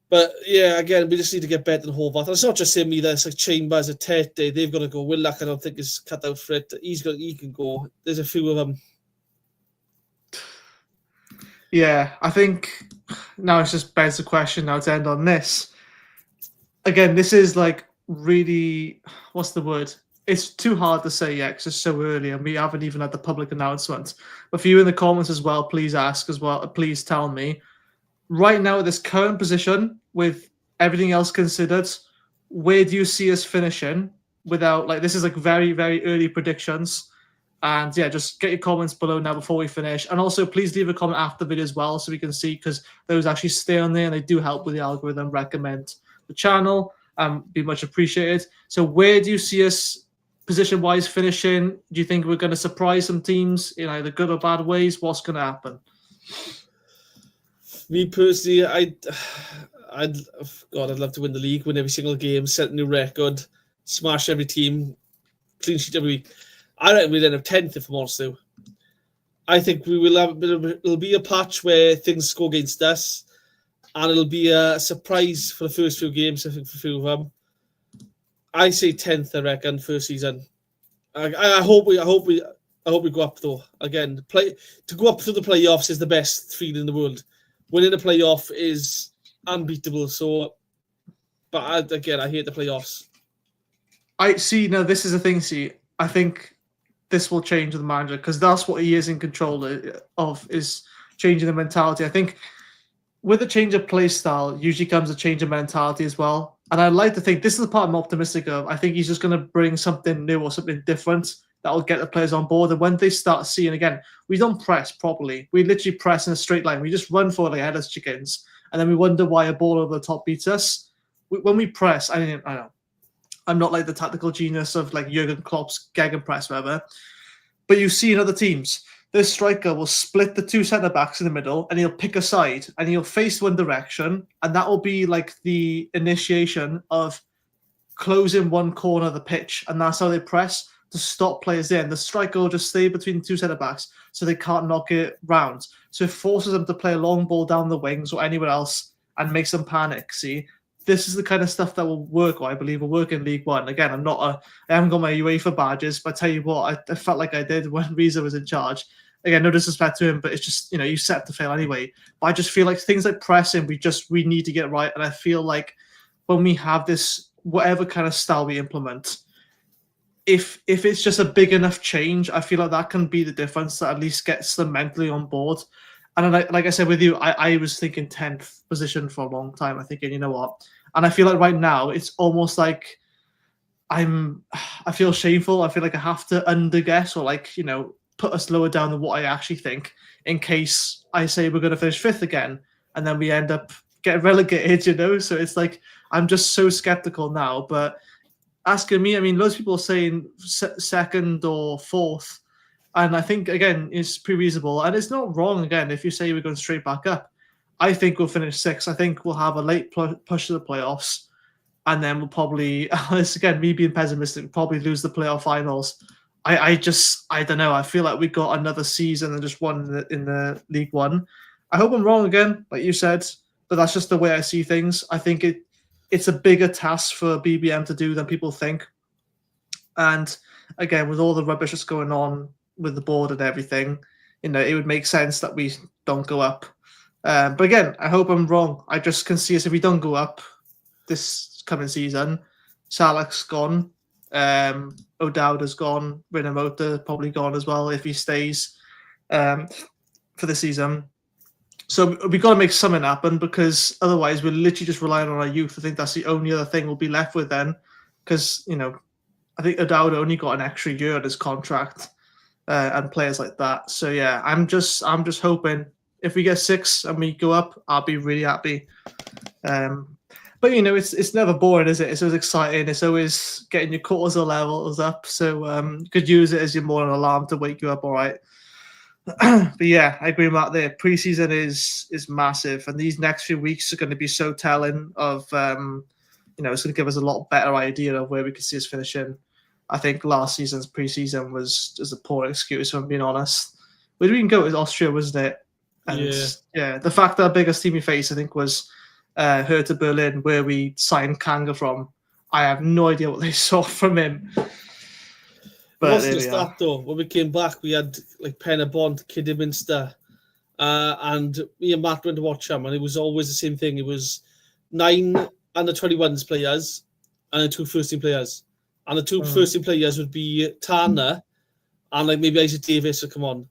But yeah, again, we just need to get better than Horvath. And it's not just him either. It's like Chambers, a Tete. They've got to go. Willock, I don't think is cut out for it. He can go. There's a few of them. Yeah, I think now it's just begs the question now to end on this. Again, this is like really, what's the word? It's too hard to say yet because it's so early and we haven't even had the public announcement. But for you in the comments as well, please ask as well. Please tell me. Right now, at this current position, with everything else considered, where do you see us finishing without, like, this is like very, very early predictions. And yeah, just get your comments below now before we finish. And also, please leave a comment after the video as well so we can see, because those actually stay on there and they do help with the algorithm, recommend the channel. Be much appreciated. So where do you see us position-wise finishing? Do you think we're going to surprise some teams in either good or bad ways? What's going to happen? Me personally, I'd love to win the league, win every single game, set a new record, smash every team, clean sheet every week. I reckon we'll end up 10th if I'm honest to. I think we will have it'll be a patch where things go against us, and it'll be a surprise for the first few games, I think, for a few of them. I say 10th, I reckon, first season. I hope we go up though. Again, to go up to the playoffs is the best feeling in the world. Winning the playoff is unbeatable. So, but I hate the playoffs. I see. Now this is the thing. See, I think this will change with the manager because that's what he is in control of. Is changing the mentality. I think with a change of play style usually comes a change of mentality as well. And I'd like to think this is the part I'm optimistic of. I think he's just going to bring something new or something different that will get the players on board. And when they start seeing, again, we don't press properly. We literally press in a straight line. We just run forward like headless chickens. And then we wonder why a ball over the top beats us. When we press, I know, I'm not like the tactical genius of like Jurgen Klopp's gegenpress, whatever. But you see in other teams, the striker will split the two centre-backs in the middle and he'll pick a side and he'll face one direction. And that will be like the initiation of closing one corner of the pitch. And that's how they press to stop players in. The striker will just stay between the two centre-backs so they can't knock it round. So it forces them to play a long ball down the wings or anywhere else and makes them panic, see? This is the kind of stuff that will work, or I believe will work in League One. Again, I haven't got my UEFA badges, but I tell you what, I felt like I did when Rhys was in charge. Again, no disrespect to him, but it's just, you set to fail anyway. But I just feel like things like pressing, we need to get right. And I feel like when we have this, whatever kind of style we implement, if it's just a big enough change, I feel like that can be the difference that at least gets them mentally on board. And like I said with you, I was thinking 10th position for a long time. I'm thinking, you know what? And I feel like right now it's almost like I feel shameful. I feel like I have to underguess or put us lower down than what I actually think in case I say we're going to finish 5th again and then we end up getting relegated, So it's like I'm just so skeptical now. But asking me, I mean, loads of people are saying 2nd or 4th. And I think, again, it's pretty reasonable. And it's not wrong, again, if you say we're going straight back up. I think we'll finish 6th. I think we'll have a late push to the playoffs. And then we'll probably, this again, me being pessimistic, probably lose the playoff finals. I don't know. I feel like we got another season and just won in the League One. I hope I'm wrong again, like you said. But that's just the way I see things. I think it's a bigger task for BBM to do than people think. And again, with all the rubbish that's going on with the board and everything, it would make sense that we don't go up. But again, I hope I'm wrong. I just can see us if we don't go up this coming season. Salah's gone. O'Dowda's gone. Rinomota probably gone as well if he stays for the season. So we've got to make something happen because otherwise we're literally just relying on our youth. I think that's the only other thing we'll be left with then because, I think O'Dowda only got an extra year on his contract. And players like that. So yeah, I'm just hoping if we get 6 and we go up, I'll be really happy. But it's never boring, is it? It's always exciting. It's always getting your cortisol levels up. So you could use it as your morning alarm to wake you up. All right. But yeah, I agree with that. There, preseason is massive, and these next few weeks are going to be so telling. Of it's going to give us a lot better idea of where we can see us finishing. I think last season's preseason was just a poor excuse, if I'm being honest. We didn't go to Austria, wasn't it? And yeah, the fact that our biggest team we faced, I think, was Hertha Berlin, where we signed Kanga from. I have no idea what they saw from him. But it wasn't just that, though. When we came back, we had like Penabont, Kidderminster, and me and Matt went to watch him, and it was always the same thing. It was 9 under-21s players and 2 first-team players. And the 2 first-team players would be Tana and maybe Isaac Davis would come on.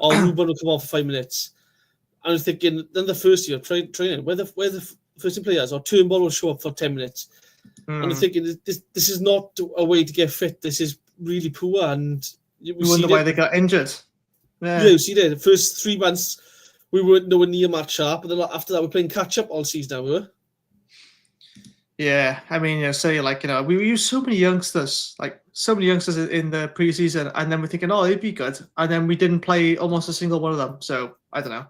Or Ruben would come on for 5 minutes. And I was thinking, then the first year, training, where the first-team players, or Turnbull will show up for 10 minutes. And I'm thinking, this is not a way to get fit. This is really poor. And we wonder why they got injured. Yeah, you see there, the first 3 months, we weren't nowhere near match sharp. But then after that, we're playing catch-up all season now, we were. Yeah, I mean, we used so many youngsters, in the preseason, and then we're thinking, oh, they'd be good, and then we didn't play almost a single one of them. So I don't know,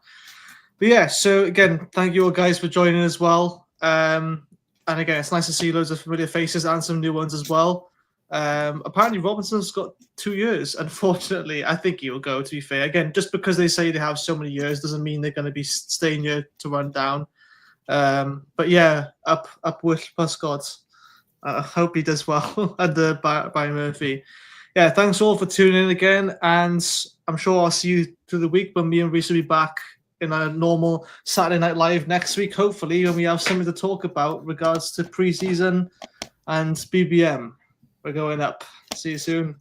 but yeah. So again, thank you all guys for joining as well. And again, it's nice to see loads of familiar faces and some new ones as well. Apparently, Robinson's got 2 years. Unfortunately, I think he will go. To be fair, again, just because they say they have so many years doesn't mean they're going to be staying here to run down. But yeah, up with Prescott. I hope he does well under by Murphy. Yeah, thanks all for tuning in again, and I'm sure I'll see you through the week when me and Rhys will be back in a normal Saturday Night Live next week, hopefully, when we have something to talk about regards to preseason and BBM. We're going up. See you soon.